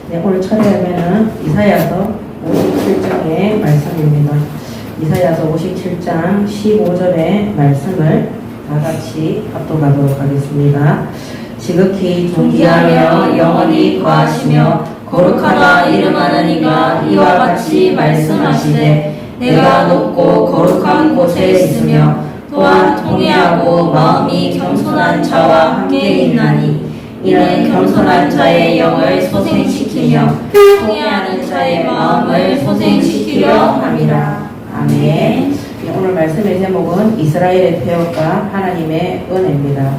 네, 오늘 처리하면은 이사야서 57장의 말씀입니다. 이사야서 57장 15절의 말씀을 다 같이 합독하도록 하겠습니다. 지극히 존귀하며 영원히 거하시며 거룩하다 이름하는 이가 이와 같이 말씀하시되 내가 높고 거룩한 곳에 있으며 또한 통회하고 마음이 겸손한 자와 함께 있나니 이는 겸손한 자의 영을 소생시키며 통회하는 자의 마음을 소생시키려 함이라. 아멘. 오늘 말씀의 제목은 이스라엘의 폐역과 하나님의 은혜입니다.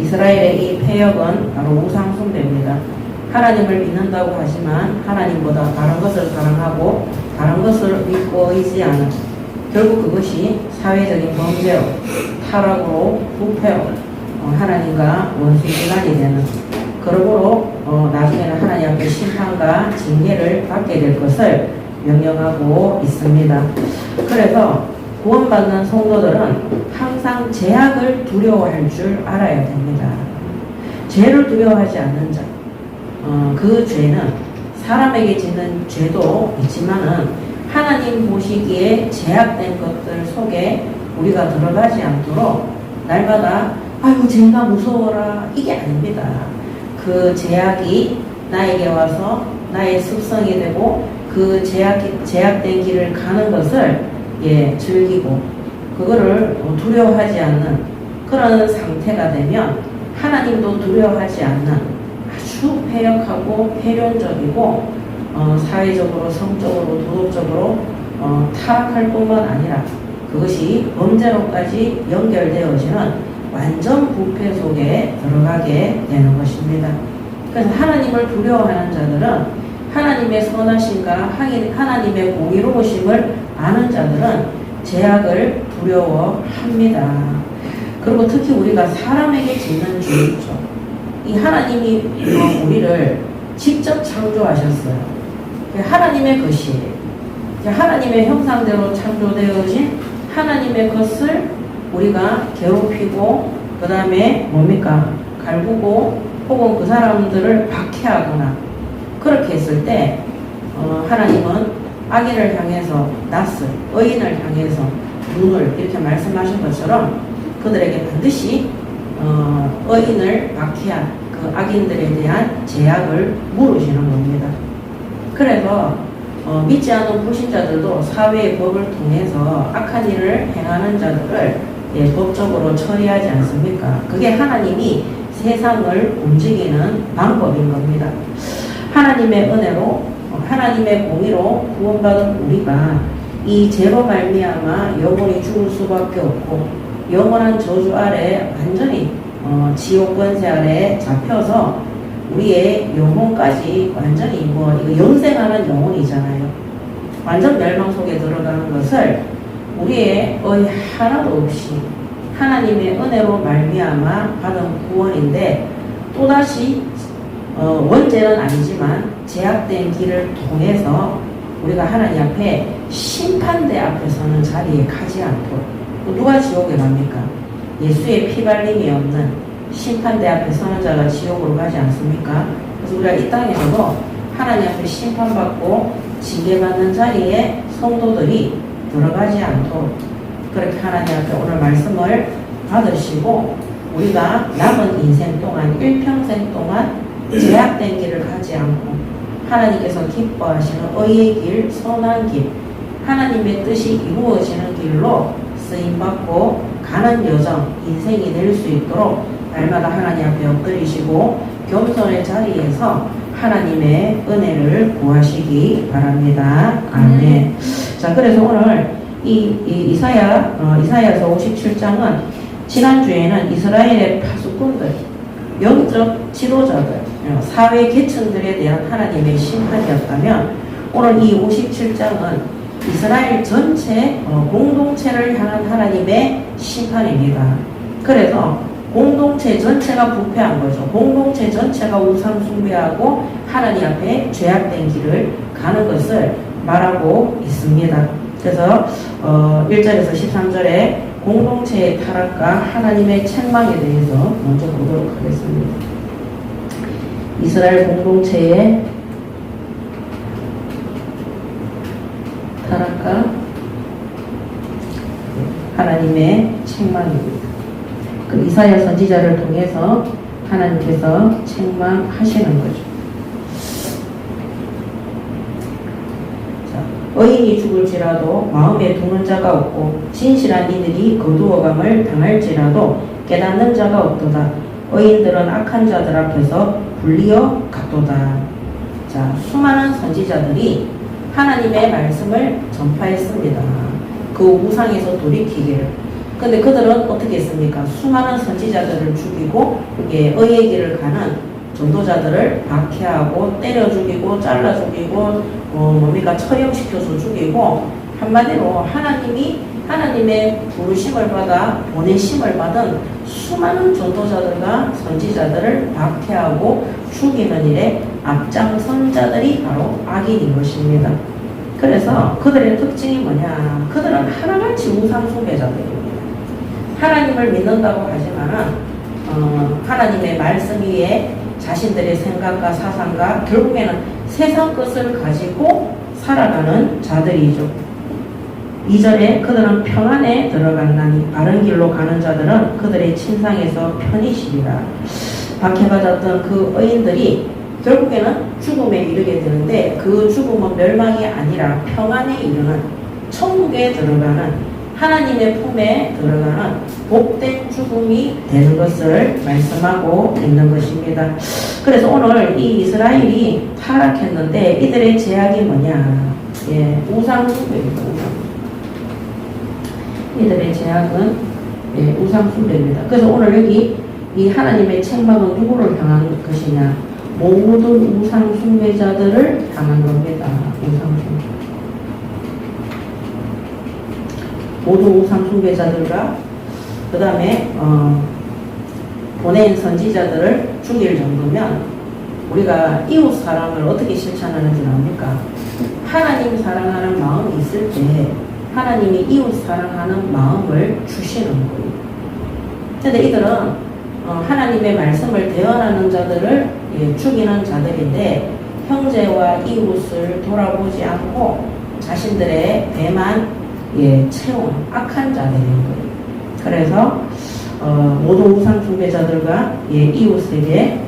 이스라엘의 이 폐역은 바로 우상숭배입니다. 하나님을 믿는다고 하지만 하나님보다 다른 것을 사랑하고 다른 것을 믿고 의지하는, 결국 그것이 사회적인 범죄로, 타락으로, 부패로 하나님과 원수지간이 되는, 그러므로 나중에는 하나님 앞에 심판과 징계를 받게 될 것을 명령하고 있습니다. 그래서 구원받는 성도들은 항상 죄악을 두려워할 줄 알아야 됩니다. 죄를 두려워하지 않는 자, 그 죄는 사람에게 짓는 죄도 있지만은 하나님 보시기에 제약된 것들 속에 우리가 들어가지 않도록 날마다 아이고 죄가 무서워라, 이게 아닙니다. 그 제약이 나에게 와서 나의 습성이 되고 그 제약된 길을 가는 것을 즐기고 그거를 두려워하지 않는 그런 상태가 되면 하나님도 두려워하지 않는 아주 폐역하고 폐륜적이고 사회적으로, 성적으로, 도덕적으로 타락할 뿐만 아니라 그것이 범죄로까지 연결되어지는 완전 부패 속에 들어가게 되는 것입니다. 그래서 하나님을 두려워하는 자들은 하나님의 선하심과 하나님의 공의로우심을 아는 자들은 죄악을 두려워합니다. 그리고 특히 우리가 사람에게 짓는 죄 있죠. 이 하나님이 우리를 직접 창조하셨어요. 하나님의 것이에요. 하나님의 형상대로 창조되어진 하나님의 것을 우리가 괴롭히고 그 다음에 갈구고 혹은 그 사람들을 박해하거나 그렇게 했을 때 하나님은 악인을 향해서 낯을, 의인을 향해서 눈을 이렇게 말씀하신 것처럼 그들에게 반드시 의인을 박해한 그 악인들에 대한 제약을 물으시는 겁니다. 그래서 믿지 않는 불신자들도 사회의 법을 통해서 악한 일을 행하는 자들을 법적으로 처리하지 않습니까? 그게 하나님이 세상을 움직이는 방법인 겁니다. 하나님의 은혜로, 하나님의 공의로 구원받은 우리가 이 죄로 말미암아 영원히 죽을 수밖에 없고 영원한 저주 아래 완전히 지옥 권세 아래 잡혀서 우리의 영혼까지 완전히 이거 영생하는 영혼이잖아요. 완전 멸망 속에 들어가는 것을 우리의 의 하나도 없이 하나님의 은혜로 말미암아 받은 구원인데 또다시 원죄는 아니지만 제약된 길을 통해서 우리가 하나님 앞에 심판대 앞에 서는 자리에 가지 않도록, 누가 지옥에 갑니까? 예수의 피발림이 없는 심판대 앞에 서는 자가 지옥으로 가지 않습니까? 그래서 우리가 이 땅에서도 하나님 앞에 심판받고 징계받는 자리에 성도들이 들어가지 않도록 그렇게 하나님 앞에 오늘 말씀을 받으시고 우리가 남은 인생 동안 일평생 동안 제약된 길을 가지 않고 하나님께서 기뻐하시는 의의 길, 선한 길, 하나님의 뜻이 이루어지는 길로 쓰임받고 가는 여정, 인생이 될 수 있도록 날마다 하나님 앞에 엎드리시고 겸손의 자리에서 하나님의 은혜를 구하시기 바랍니다. 아멘. 자, 그래서 오늘 이사야서 57장은 지난주에는 이스라엘의 파수꾼들, 영적 지도자들, 사회 계층들에 대한 하나님의 심판이었다면 오늘 이 57장은 이스라엘 전체 공동체를 향한 하나님의 심판입니다. 그래서 공동체 전체가 부패한 거죠. 공동체 전체가 우상 숭배하고 하나님 앞에 죄악된 길을 가는 것을 말하고 있습니다. 그래서 1절에서 13절에 공동체의 타락과 하나님의 책망에 대해서 먼저 보도록 하겠습니다. 이스라엘 공동체의 타락과 하나님의 책망입니다. 그 이사야 선지자를 통해서 하나님께서 책망하시는 거죠. 자, 의인이 죽을지라도 마음에 두는 자가 없고 진실한 이들이 거두어감을 당할지라도 깨닫는 자가 없도다. 의인들은 악한 자들 앞에서 불리어 갔도다. 자, 수많은 선지자들이 하나님의 말씀을 전파했습니다. 그 우상에서 돌이키기를. 근데 그들은 어떻게 했습니까? 수많은 선지자들을 죽이고 이게 의의 길을 가는 전도자들을 박해하고 때려 죽이고 잘라 죽이고 뭡니까 처형시켜서 죽이고 한마디로 하나님의 부르심을 받아 보내심을 받은 수많은 전도자들과 선지자들을 박해하고 죽이는 일에 앞장선 자들이 바로 악인인 것입니다. 그래서 그들의 특징이 뭐냐? 그들은 하나같이 우상 숭배자들입니다. 하나님을 믿는다고 하지만 하나님의 말씀 위에 자신들의 생각과 사상과 결국에는 세상 것을 가지고 살아가는 자들이죠. 2절에 그들은 평안에 들어갔나니 바른 길로 가는 자들은 그들의 침상에서 편히 쉬리라. 박해받았던 그 의인들이 결국에는 죽음에 이르게 되는데 그 죽음은 멸망이 아니라 평안에 이르는 천국에 들어가는 하나님의 품에 들어가는 복된 죽음이 되는 것을 말씀하고 있는 것입니다. 그래서 오늘 이 이스라엘이 타락했는데 이들의 제약이 뭐냐? 예, 우상숭배입니다. 이들의 제약은 예, 우상숭배입니다. 그래서 오늘 여기 이 하나님의 책망은 누구를 향한 것이냐? 모든 우상숭배자들을 향한 겁니다. 우상숭배. 모든 우상숭배자들과 그 다음에 보낸 선지자들을 죽일 정도면 우리가 이웃 사랑을 어떻게 실천하는지 압니까? 하나님 사랑하는 마음이 있을 때 하나님이 이웃 사랑하는 마음을 주시는 거예요. 근데 이들은 하나님의 말씀을 대언하는 자들을 죽이는 자들인데 형제와 이웃을 돌아보지 않고 자신들의 배만 채운 악한 자들인 거예요. 그래서 모든 우상 숭배자들과 이웃에게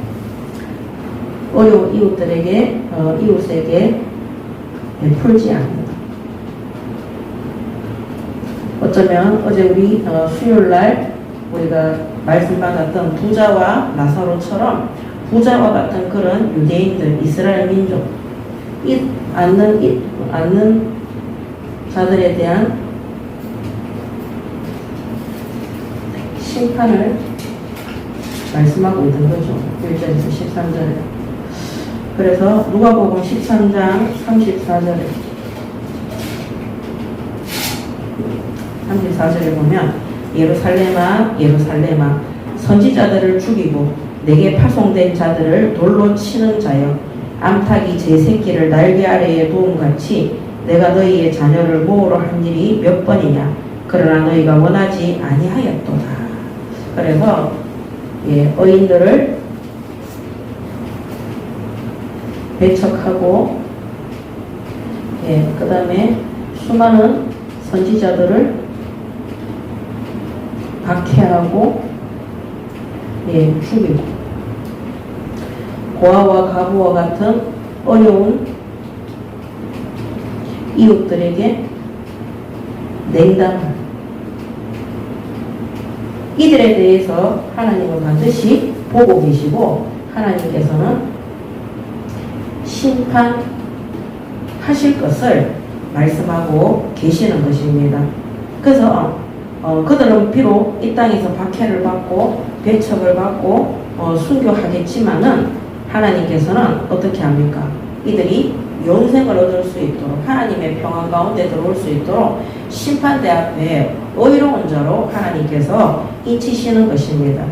어려운 이웃들에게 이웃에게 풀지 않는다. 어쩌면 어제 우리 수요일날 우리가 말씀 받았던 부자와 나사로처럼 부자와 같은 그런 유대인들 이스라엘 민족 않는 자들에 대한 심판을 말씀하고 있는 거죠. 1절에서 13절에. 그래서 누가복음 13장 34절에 보면 예루살렘아 예루살렘아 선지자들을 죽이고 내게 파송된 자들을 돌로 치는 자여 암탉이 제 새끼를 날개 아래에 놓음같이 내가 너희의 자녀를 모으러 한 일이 몇 번이냐. 그러나 너희가 원하지 아니하였도다. 그래서 의인들을 배척하고 그 다음에 수많은 선지자들을 박해하고 죽이고 고아와 가부와 같은 어려운 이웃들에게 냉담한 이들에 대해서 하나님은 반드시 보고 계시고 하나님께서는 심판하실 것을 말씀하고 계시는 것입니다. 그래서 그들은 비록 이 땅에서 박해를 받고 배척을 받고 순교하겠지만은 하나님께서는 어떻게 합니까? 이들이 영생을 얻을 수 있도록 하나님의 평안 가운데 들어올 수 있도록 심판대 앞에 의로운 자로 하나님께서 인치시는 것입니다.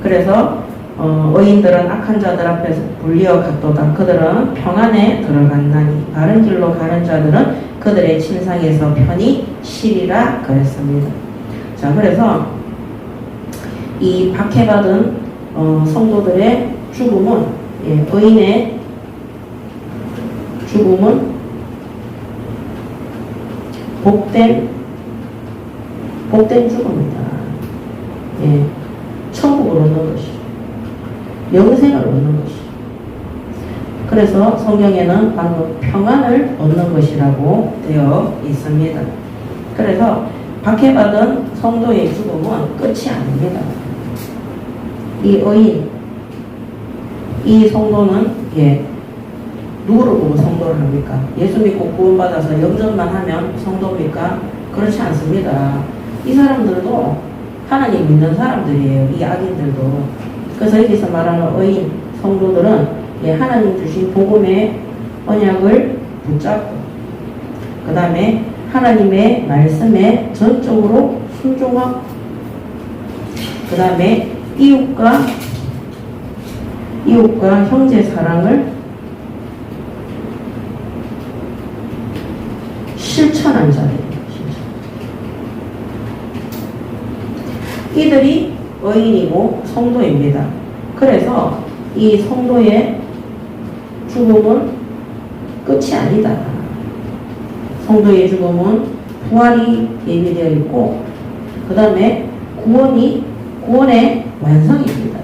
그래서 의인들은 악한 자들 앞에서 불리어 갔도다. 그들은 평안에 들어갔나니 바른 길로 가는 자들은 그들의 침상에서 편히 쉬리라 그랬습니다. 자, 그래서 이 박해받은 성도들의 죽음은 예, 의인의 죽음은 복된 죽음이다. 예, 천국을 얻는 것이죠. 영생을 얻는 것이죠. 그래서 성경에는 방금 평안을 얻는 것이라고 되어 있습니다. 그래서 박해받은 성도의 죽음은 끝이 아닙니다. 이 의인, 이 성도는 누구를 보고 성도를 합니까? 예수 믿고 구원받아서 영접만 하면 성도입니까? 그렇지 않습니다. 이 사람들도 하나님 믿는 사람들이에요. 이 악인들도. 그래서 여기서 말하는 의인, 성도들은 하나님 주신 복음의 언약을 붙잡고 그 다음에 하나님의 말씀에 전적으로 순종하고 그 다음에 이웃과 형제 사랑을 실천한 자들입니다. 이들이 의인이고 성도입니다. 그래서 이 성도의 죽음은 끝이 아니다. 성도의 죽음은 부활이 예비되어 있고 그 다음에 구원의 완성입니다.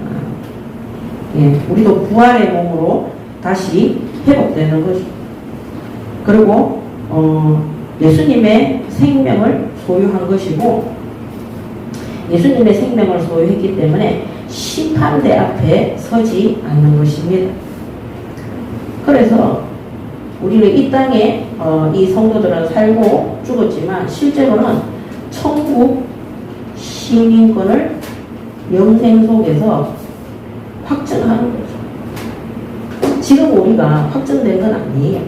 예, 우리도 부활의 몸으로 다시 회복되는 것이죠. 그리고 예수님의 생명을 소유한 것이고 예수님의 생명을 소유했기 때문에 심판대 앞에 서지 않는 것입니다. 그래서 우리는 이 땅에 이 성도들은 살고 죽었지만 실제로는 천국 시민권을 영생 속에서 확증하는 거죠. 지금 우리가 확정된 건 아니에요.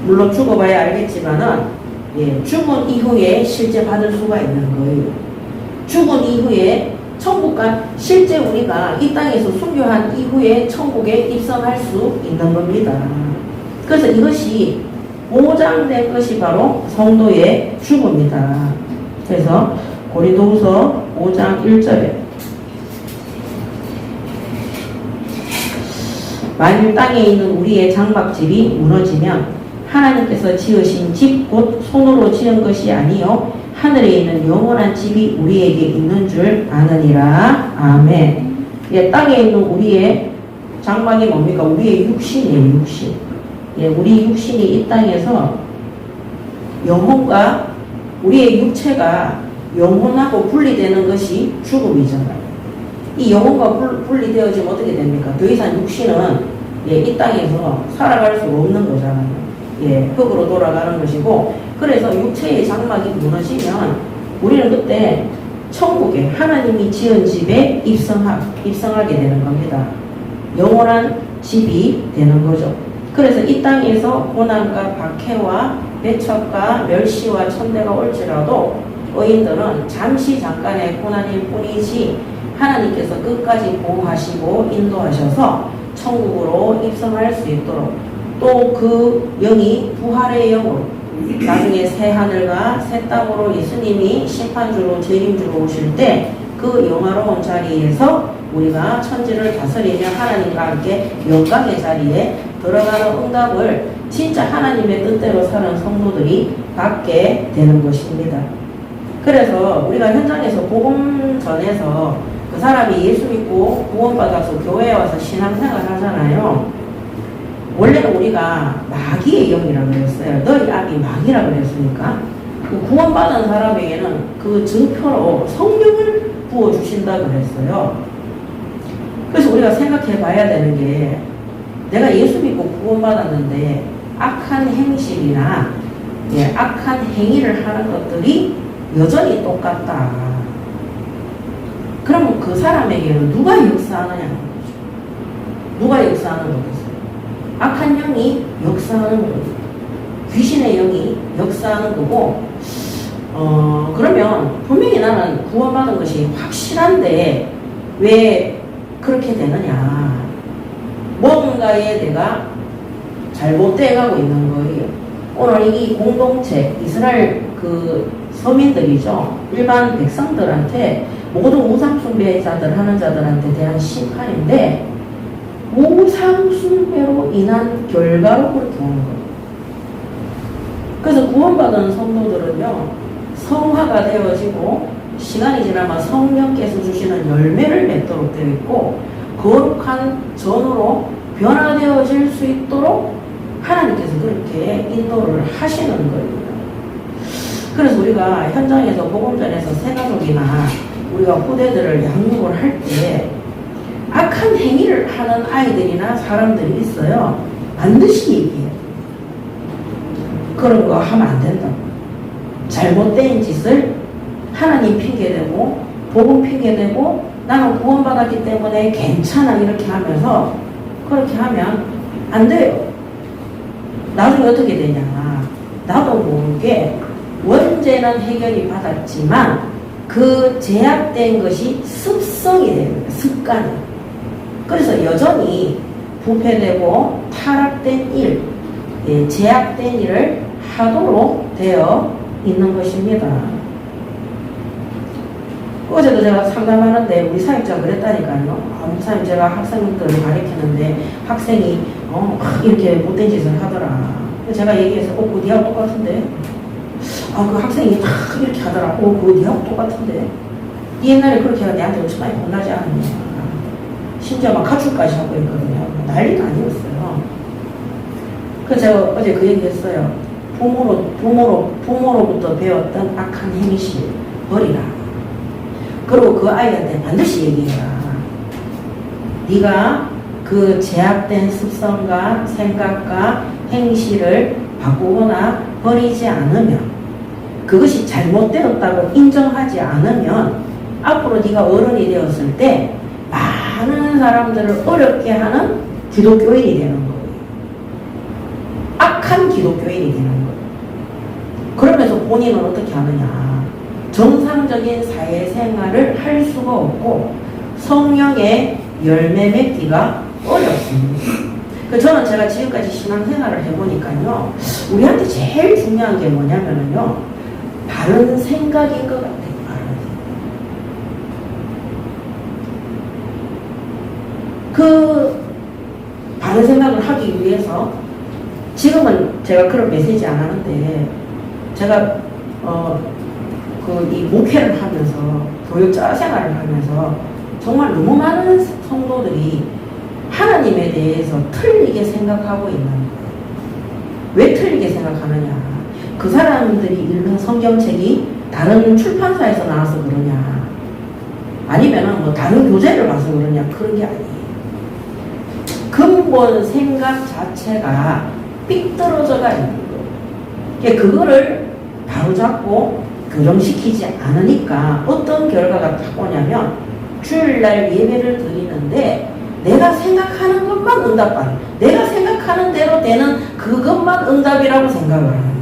물론 죽어봐야 알겠지만은 죽은 이후에 실제 받을 수가 있는 거예요. 죽은 이후에 천국과 실제 우리가 이 땅에서 순교한 이후에 천국에 입성할 수 있는 겁니다. 그래서 이것이 보장된 것이 바로 성도의 죽음이다. 그래서 고린도후서 5장 1절에 만일 땅에 있는 우리의 장막집이 무너지면 하나님께서 지으신 집 곧 손으로 지은 것이 아니요 하늘에 있는 영원한 집이 우리에게 있는 줄 아느니라. 아멘. 땅에 있는 우리의 장막이 뭡니까? 우리의 육신이에요. 육신. 우리 육신이 이 땅에서 영혼과 우리의 육체가 영혼하고 분리되는 것이 죽음이잖아요. 이 영혼과 분리되어지면 어떻게 됩니까? 더 이상 육신은 이 땅에서 살아갈 수 없는 거잖아요. 흙으로 돌아가는 것이고, 그래서 육체의 장막이 무너지면 우리는 그때 천국에 하나님이 지은 집에 입성하게 되는 겁니다. 영원한 집이 되는 거죠. 그래서 이 땅에서 고난과 박해와 배척과 멸시와 천대가 올지라도 의인들은 잠깐의 고난일 뿐이지 하나님께서 끝까지 보호하시고 인도하셔서 천국으로 입성할 수 있도록, 또 그 영이 부활의 영으로 나중에 새 하늘과 새 땅으로 예수님이 심판주로 재림주로 오실 때 그 영화로운 자리에서 우리가 천지를 다스리며 하나님과 함께 영광의 자리에 들어가는 응답을 진짜 하나님의 뜻대로 사는 성도들이 받게 되는 것입니다. 그래서 우리가 현장에서 복음 전해서 그 사람이 예수 믿고 구원받아서 교회에 와서 신앙생활 하잖아요. 원래는 우리가 마귀의 영이라고 그랬어요. 너희 앞이 마귀라고 그랬으니까 그 구원받은 사람에게는 그 증표로 성령을 부어주신다고 그랬어요. 그래서 우리가 생각해 봐야 되는 게, 내가 예수 믿고 구원받았는데 악한 행실이나 악한 행위를 하는 것들이 여전히 똑같다. 그러면 그 사람에게는 누가 역사하느냐는 거죠. 누가 역사하는 거겠어요? 악한 영이 역사하는 거죠. 귀신의 영이 역사하는 거고, 그러면 분명히 나는 구원받은 것이 확실한데 왜 그렇게 되느냐. 뭔가에 내가 잘못돼 가고 있는 거예요. 오늘 이 공동체, 이스라엘 그 서민들이죠. 일반 백성들한테 모든 우상숭배자들 하는 자들한테 대한 심판인데, 우상숭배로 인한 결과로 그렇게 하는 거예요. 그래서 구원받은 성도들은요, 성화가 되어지고 시간이 지나면 성령께서 주시는 열매를 맺도록 되어 있고 거룩한 전으로 변화되어질 수 있도록 하나님께서 그렇게 인도를 하시는 거예요. 그래서 우리가 현장에서 복음전에서 새가족이나 우리가 후대들을 양육을 할 때 악한 행위를 하는 아이들이나 사람들이 있어요. 반드시 얘기해요. 그런 거 하면 안 된다. 잘못된 짓을 하나님 핑계대고 복음 핑계대고 나는 구원받았기 때문에 괜찮아 이렇게 하면서 그렇게 하면 안 돼요. 나중에 어떻게 되냐. 나도 모르게 원죄는 해결이 받았지만 그 제약된 것이 습성이 되는 거예요. 습관이. 그래서 여전히 부패되고 타락된 일, 제약된 일을 하도록 되어 있는 것입니다. 어제도 제가 상담하는데 우리 사역자가 그랬다니까요. 목사님 제가 학생들을 가르치는데 학생이 이렇게 못된 짓을 하더라. 제가 얘기해서 그거 니하고 똑같은데 그 학생이 딱 이렇게 하더라. 그거 니하고 똑같은데 니 옛날에 그렇게 하면 내한테 엄청 많이 혼나지 않았냐. 심지어 막 가출까지 하고 있거든요. 난리가 아니었어요. 그래서 제가 어제 그 얘기 했어요. 부모로부터 배웠던 악한 행실 버리라. 그리고 그 아이한테 반드시 얘기해라. 네가 그 제약된 습성과 생각과 행실을 바꾸거나 버리지 않으면, 그것이 잘못되었다고 인정하지 않으면 앞으로 네가 어른이 되었을 때 많은 사람들을 어렵게 하는 기독교인이 되는 거예요. 악한 기독교인이 되는 거예요. 그러면서 본인은 어떻게 하느냐. 정상적인 사회생활을 할 수가 없고 성령의 열매 맺기가 어렵습니다. 저는 제가 지금까지 신앙생활을 해보니까요, 우리한테 제일 중요한 게 뭐냐면요, 바른 생각인 것 같아요. 그 바른 생각을 하기 위해서 지금은 제가 그런 메시지 안 하는데 제가 이 목회를 하면서 교육자 생활을 하면서 정말 너무 많은 성도들이 하나님에 대해서 틀리게 생각하고 있는 거예요. 왜 틀리게 생각하느냐? 그 사람들이 읽은 성경책이 다른 출판사에서 나와서 그러냐? 아니면은 뭐 다른 교재를 봐서 그러냐? 그런 게 아니에요. 근본 생각 자체가 삐뚤어져가 있는 거예요. 그거를 바로잡고 교정시키지 않으니까 어떤 결과가 딱 오냐면 주일날 예배를 드리는데 내가 생각하는 것만 응답받는, 내가 생각하는 대로 되는 그것만 응답이라고 생각을 하는 거예요.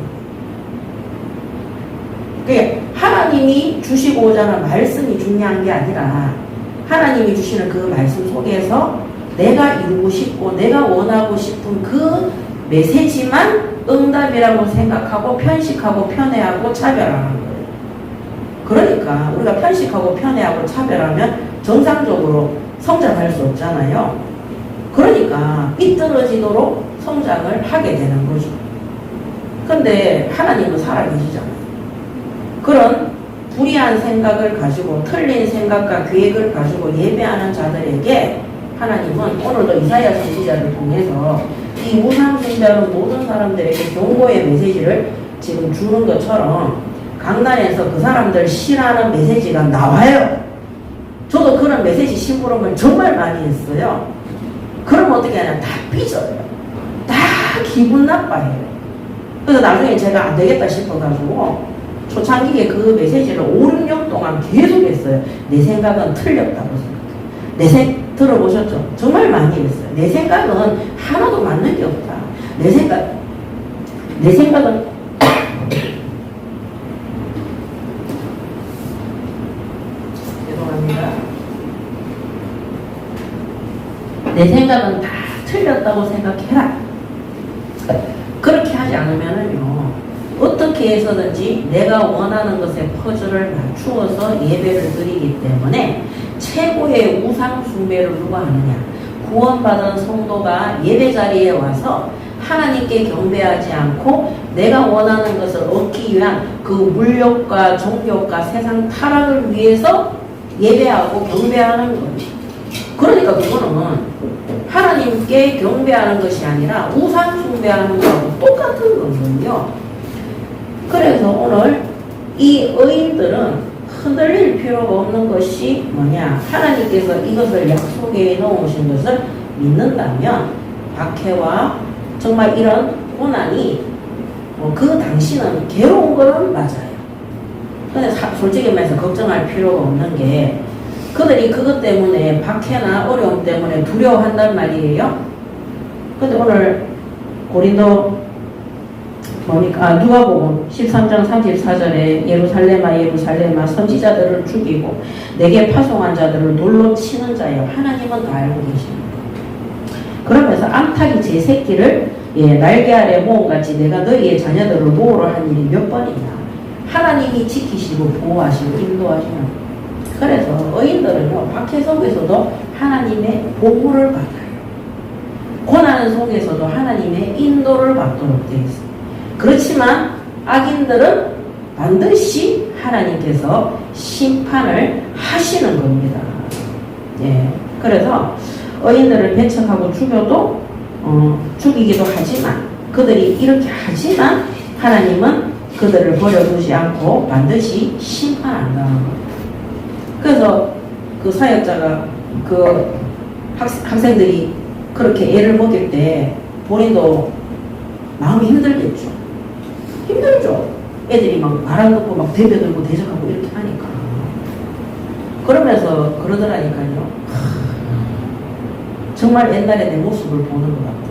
그러니까 하나님이 주시고자 하는 말씀이 중요한 게 아니라 하나님이 주시는 그 말씀 속에서 내가 이루고 싶고 내가 원하고 싶은 그 메시지만 응답이라고 생각하고 편식하고 편애하고 차별하는 거예요. 그러니까 우리가 편식하고 편애하고 차별하면 정상적으로 성장할 수 없잖아요. 그러니까 삐뚤어지도록 성장을 하게 되는 거죠. 근데 하나님은 살아계시잖아요. 그런 불의한 생각을 가지고 틀린 생각과 계획을 가지고 예배하는 자들에게 하나님은 오늘도 이사야 선지자를 통해서 이 우상숭배하는 모든 사람들에게 경고의 메시지를 지금 주는 것처럼 강단에서 그 사람들 신하는 메시지가 나와요. 저도 그런 메시지 심부름을 정말 많이 했어요. 그럼 어떻게 하냐, 다 삐져요. 다 기분 나빠해요. 그래서 나중에 제가 안 되겠다 싶어가지고 초창기에 그 메시지를 5, 6년 동안 계속 했어요. 내 생각은 틀렸다고 생각해요. 들어보셨죠? 정말 많이 했어요. 내 생각은 하나도 맞는 게 없다. 내 생각은 죄송합니다. 내 생각은 다 틀렸다고 생각해라. 그렇게 하지 않으면은요, 어떻게 해서든지 내가 원하는 것에 퍼즐을 맞추어서 예배를 드리기 때문에 최고의 우상 숭배를 누가 하느냐? 구원받은 성도가 예배 자리에 와서 하나님께 경배하지 않고 내가 원하는 것을 얻기 위한 그 물욕과 종욕과 세상 타락을 위해서 예배하고 경배하는 거예요. 그러니까 그거는 하나님께 경배하는 것이 아니라 우상 숭배하는 거하고 똑같은 거거든요. 그래서 오늘 이 의인들은 흔들릴 필요가 없는 것이 뭐냐, 하나님께서 이것을 약속에 넣으신 것을 믿는다면 박해와 정말 이런 고난이 그 당시는 괴로운 거는 맞아요. 근데 솔직히 말해서 걱정할 필요가 없는 게 그들이 그것 때문에 박해나 어려움 때문에 두려워한단 말이에요. 근데 오늘 고린도 누가복음 13장 34절에 예루살렘아 예루살렘아 선지자들을 죽이고 내게 파송한 자들을 돌로 치는 자여 하나님은 다 알고 계십니다. 그러면서 암탉이 제 새끼를 날개 아래 모음같이 내가 너희의 자녀들을 보호를 한 일이 몇 번이냐. 하나님이 지키시고 보호하시고 인도하시는. 그래서 의인들은요 박해 속에서도 하나님의 보호를 받아요. 고난 속에서도 하나님의 인도를 받도록 되어 있습니다. 그렇지만 악인들은 반드시 하나님께서 심판을 하시는 겁니다. 그래서 의인들을 배척하고 죽이기도 하지만 그들이 이렇게 하지만 하나님은 그들을 버려두지 않고 반드시 심판한다는 겁니다. 그래서 그 사역자가 그 학생들이 그렇게 애를 먹일 때 본인도 마음이 힘들겠죠. 힘들죠. 애들이 막 말 안 듣고 막 대변들고 대적하고 이렇게 하니까. 그러면서 그러더라니까요. 정말 옛날에 내 모습을 보는 것 같아요.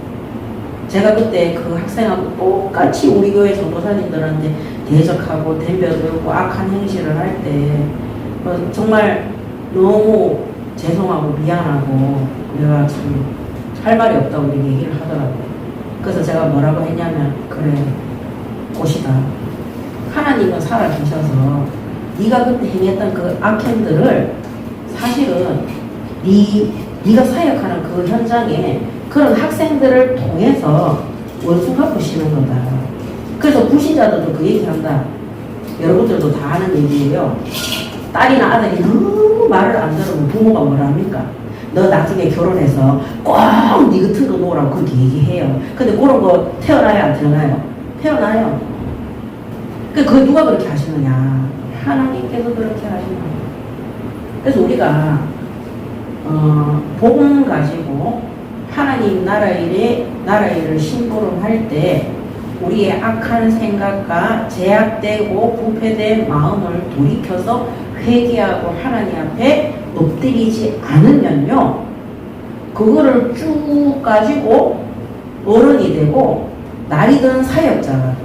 제가 그때 그 학생하고 똑같이 우리 교회 전도사님들한테 대적하고 덤벼들고 악한 행실을 할 때 정말 너무 죄송하고 미안하고 내가 참 할 말이 없다고 이렇게 얘기를 하더라고요. 그래서 제가 뭐라고 했냐면 그래 꽃이다. 하나님은 살아계셔서 네가 그때 행했던 그 악행들을 사실은 네가 사역하는 그 현장에 그런 학생들을 통해서 원수 갚으시는 거다. 그래서 불신자들도 그 얘기한다. 여러분들도 다 아는 얘기예요. 딸이나 아들이 너무 말을 안 들으면 부모가 뭐라 합니까? 너 나중에 결혼해서 꼭 네 같은 거 놓으라고 그렇게 얘기해요. 근데 그런 거 태어나요 안 태어나요? 태어나요. 그 누가 그렇게 하시느냐? 하나님께서 그렇게 하시는 거예요. 그래서 우리가 복음 가지고 하나님 나라 일을 심부름할 때 우리의 악한 생각과 제약되고 부패된 마음을 돌이켜서 회개하고 하나님 앞에 엎드리지 않으면요, 그거를 쭉 가지고 어른이 되고 날이 든 사역자가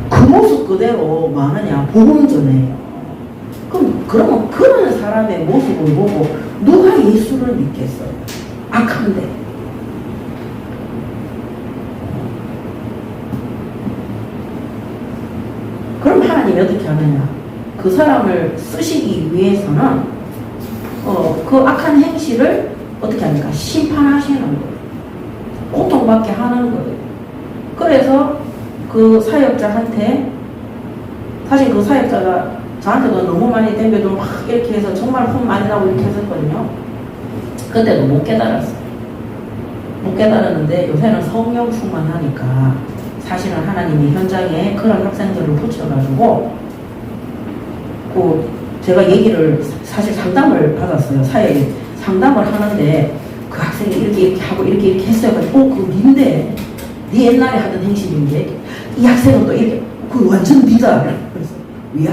그 모습 그대로 뭐하느냐, 복음 전해요. 그러면 그런 사람의 모습을 보고 누가 예수를 믿겠어요? 악한데. 그럼 하나님이 어떻게 하느냐? 그 사람을 쓰시기 위해서는 그 악한 행실을 어떻게 합니까? 심판하시는 거예요. 고통받게 하는 거예요. 그래서 그 사역자한테, 사실 그 사역자가 저한테도 너무 많이 덤벼도 막 이렇게 해서 정말 혼 많이 나고 이렇게 했었거든요. 그때도 못 깨달았어요. 못 깨달았는데 요새는 성령 충만하니까 사실은 하나님이 현장에 그런 학생들을 붙여가지고 제가 얘기를 사실 상담을 받았어요. 사역에 상담을 하는데 그 학생이 이렇게 하고 이렇게 했어요. 그거 니인데 네 옛날에 하던 행실인데 이 학생은 또 이렇게 그 완전 니다. 그래서 이야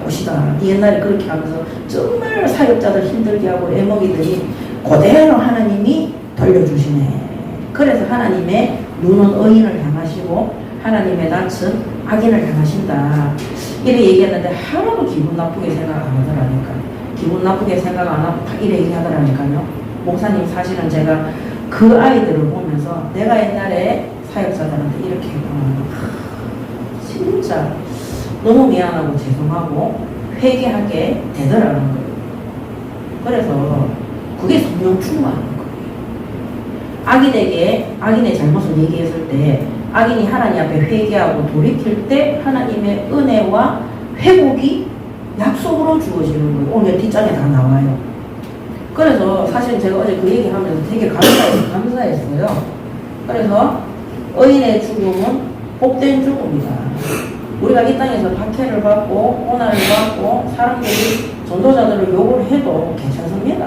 꽃이다. 네 옛날에 그렇게 하면서 정말 사역자들 힘들게 하고 애먹이더니 그대로 하나님이 돌려주시네. 그래서 하나님의 눈은 의인을 향하시고 하나님의 낯은 악인을 향하신다. 이래 얘기했는데 하나도 기분 나쁘게 생각 안 하더라니까요. 기분 나쁘게 생각 안 하고 다 이래 얘기하더라니까요. 목사님, 사실은 제가 그 아이들을 보면서 내가 옛날에 사역자들한테 이렇게 했구나. 진짜 너무 미안하고 죄송하고 회개하게 되더라는 거예요. 그래서 그게 성령 충만인 거예요. 악인의 잘못을 얘기했을 때 악인이 하나님 앞에 회개하고 돌이킬 때 하나님의 은혜와 회복이 약속으로 주어지는 거예요. 오늘 뒷장에 다 나와요. 그래서 사실 제가 어제 그 얘기하면서 되게 감사했어요. 그래서 의인의 죽음은 복된 죽음이다. 우리가 이 땅에서 박해를 받고 고난을 받고 사람들이 전도자들을 욕을 해도 괜찮습니다.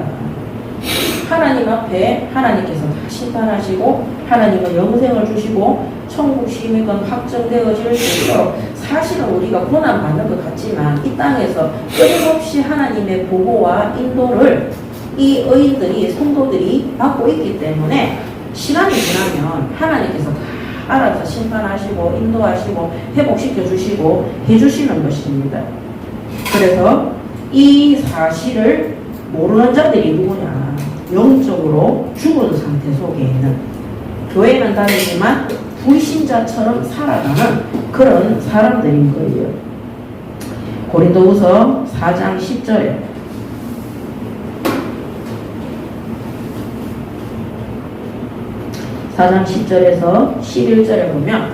하나님 앞에 하나님께서 다 심판하시고 하나님은 영생을 주시고 천국 시민권 확정되어질 수 있도록 사실은 우리가 고난받는 것 같지만 이 땅에서 끊임없이 하나님의 보호와 인도를 이 의인들이 성도들이 받고 있기 때문에 시간이 지나면 하나님께서 다 알아서 심판하시고 인도하시고 회복시켜 주시고 해주시는 것입니다. 그래서 이 사실을 모르는 자들이 누구냐? 영적으로 죽은 상태 속에 있는, 교회는 다니지만 불신자처럼 살아가는 그런 사람들인 거예요. 고린도후서 4장 10절에 (4장 10절에서 11절에) 보면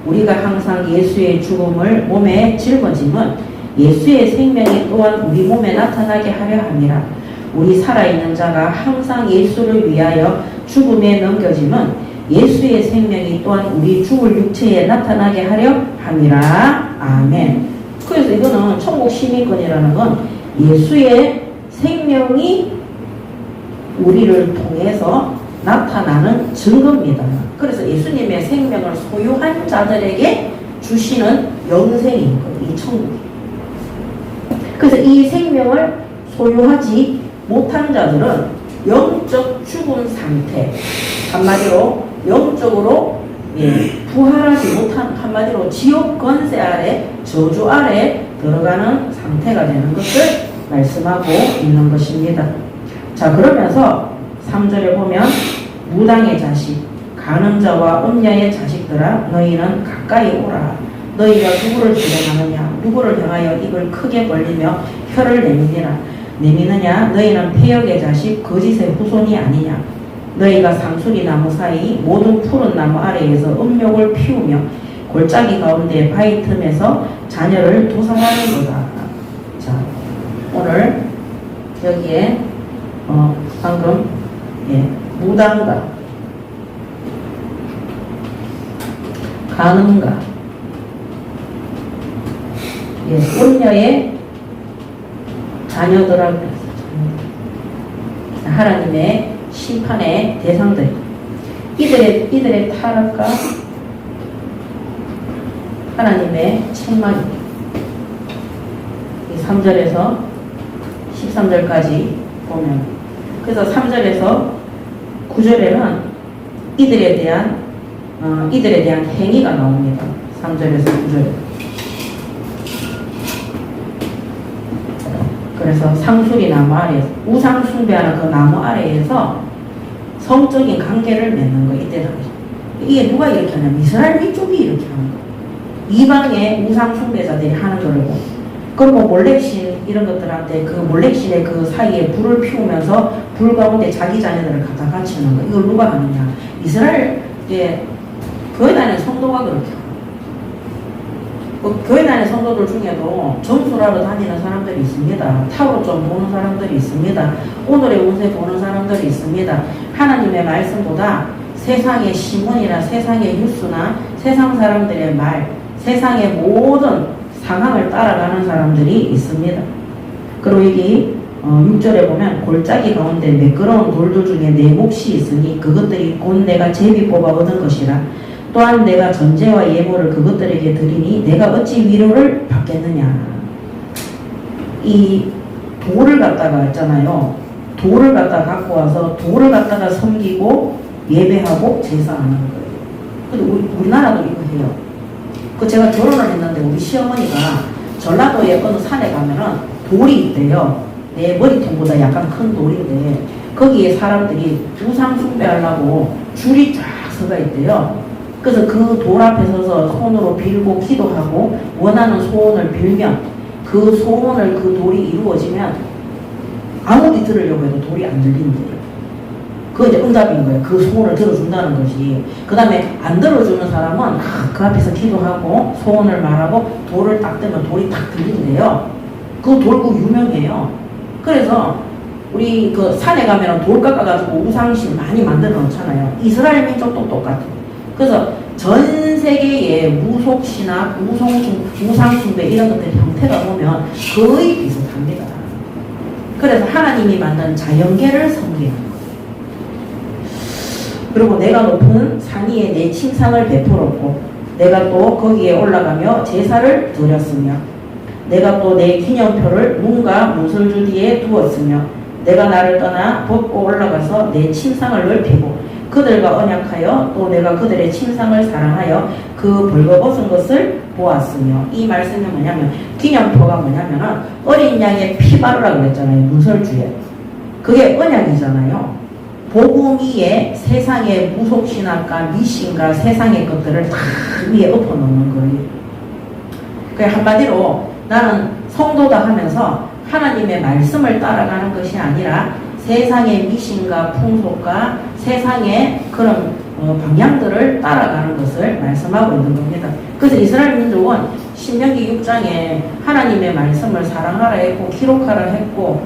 우리가 항상 예수의 죽음을 몸에 짊어짐은 예수의 생명이 또한 우리 몸에 나타나게 하려 함이라. 우리 살아있는 자가 항상 예수를 위하여 죽음에 넘겨짐은 예수의 생명이 또한 우리 죽을 육체에 나타나게 하려 함이라. 아멘. 그래서 이거는 천국 시민권이라는 건 예수의 생명이 우리를 통해서 나타나는 증거입니다. 그래서 예수님의 생명을 소유한 자들에게 주시는 영생인 거예요. 이 천국이. 그래서 이 생명을 소유하지 못한 자들은 영적 죽은 상태, 한마디로 영적으로 부활하지 못한, 한마디로 지옥 권세 아래, 저주 아래 들어가는 상태가 되는 것을 말씀하고 있는 것입니다. 자, 그러면서 3절에 보면 무당의 자식, 간음자와 음녀의 자식들아 너희는 가까이 오라. 너희가 누구를 두려워하느냐? 누구를 향하여 입을 크게 벌리며 혀를 내미느냐? 너희는 폐역의 자식, 거짓의 후손이 아니냐? 너희가 상수리 나무 사이 모든 푸른 나무 아래에서 음욕을 피우며 골짜기 가운데 바위 틈에서 자녀를 도살하는 거다. 자, 오늘 여기에 방금 무당가, 간음가, 음녀의 자녀들하고 하나님의 심판의 대상들, 이들의 타락과 하나님의 책망입니다. 3절에서 13절까지 보면, 그래서 3절에서 9절에는 이들에 대한 행위가 나옵니다. 3절에서 9절. 그래서 상수리 나무 아래에서, 우상 숭배하는 그 나무 아래에서 성적인 관계를 맺는 거. 이때 이게 누가 이렇게 하냐면 이스라엘 민족이 이렇게 하는 거. 이방의 우상 숭배자들이 하는 거고, 그럼 뭐 몰렉신 이런 것들한테 그 몰렉신의 그 사이에 불을 피우면서 불 가운데 자기 자녀들을 갖다 바치는 거. 이걸 누가 하느냐? 이스라엘 교회 다니는 성도가 그렇게 하고, 교회 다니는 성도들 중에도 점수라도 다니는 사람들이 있습니다. 타로 좀 보는 사람들이 있습니다. 오늘의 운세 보는 사람들이 있습니다. 하나님의 말씀보다 세상의 신문이나 세상의 뉴스나 세상 사람들의 말, 세상의 모든 상황을 따라가는 사람들이 있습니다. 그리고 여기 6절에 보면 골짜기 가운데 매끄러운 돌들 중에 내 몫이 있으니 그것들이 곧 내가 제비 뽑아 얻은 것이라. 또한 내가 전제와 예물을 그것들에게 드리니 내가 어찌 위로를 받겠느냐. 이 돌을 갖다가 있잖아요. 돌을 갖다 갖고 와서 돌을 갖다가 섬기고 예배하고 제사하는 거예요. 근데 우리나라도 이거 해요. 그 제가 결혼을 했는데 우리 시어머니가 전라도에 어느 산에 가면은 돌이 있대요. 내 머리통보다 약간 큰 돌인데 거기에 사람들이 우상 숭배하려고 줄이 쫙 서가 있대요. 그래서 그 돌 앞에 서서 손으로 빌고 기도하고 원하는 소원을 빌면 그 소원을 그 돌이 이루어지면 아무리 들으려고 해도 돌이 안 들린대요. 그거 이제 응답인 거예요. 그 소원을 들어준다는 것이. 그 다음에 안 들어주는 사람은 그 앞에서 기도하고 소원을 말하고 돌을 딱 대면 돌이 딱 들린대요. 그 돌고 유명해요. 그래서 우리 그 산에 가면 돌 깎아가지고 우상신 많이 만들어 놓잖아요. 이스라엘 민족도 똑같아요. 그래서 전 세계의 무속신학, 우상숭배 이런 것들 형태가 보면 거의 비슷합니다. 그래서 하나님이 만든 자연계를 섬기는 거예요. 그리고 내가 높은 산 위에 내 침상을 베풀었고 내가 또 거기에 올라가며 제사를 드렸으며 내가 또 내 기념표를 문과 문설주뒤에 두었으며 내가 나를 떠나 벗고 올라가서 내 침상을 넓히고 그들과 언약하여 또 내가 그들의 침상을 사랑하여 그 벌거벗은 것을 보았으며 이 말씀이 뭐냐면 기념표가 뭐냐면 어린 양의 피 바르라고 그랬잖아요. 문설주에. 그게 언약이잖아요. 복음 위에 세상의 무속신학과 미신과 세상의 것들을 다 위에 엎어놓는 거예요. 그러니까 한마디로 나는 성도다 하면서 하나님의 말씀을 따라가는 것이 아니라 세상의 미신과 풍속과 세상의 그런 방향들을 따라가는 것을 말씀하고 있는 겁니다. 그래서 이스라엘 민족은 신명기 6장에 하나님의 말씀을 사랑하라 했고 기록하라 했고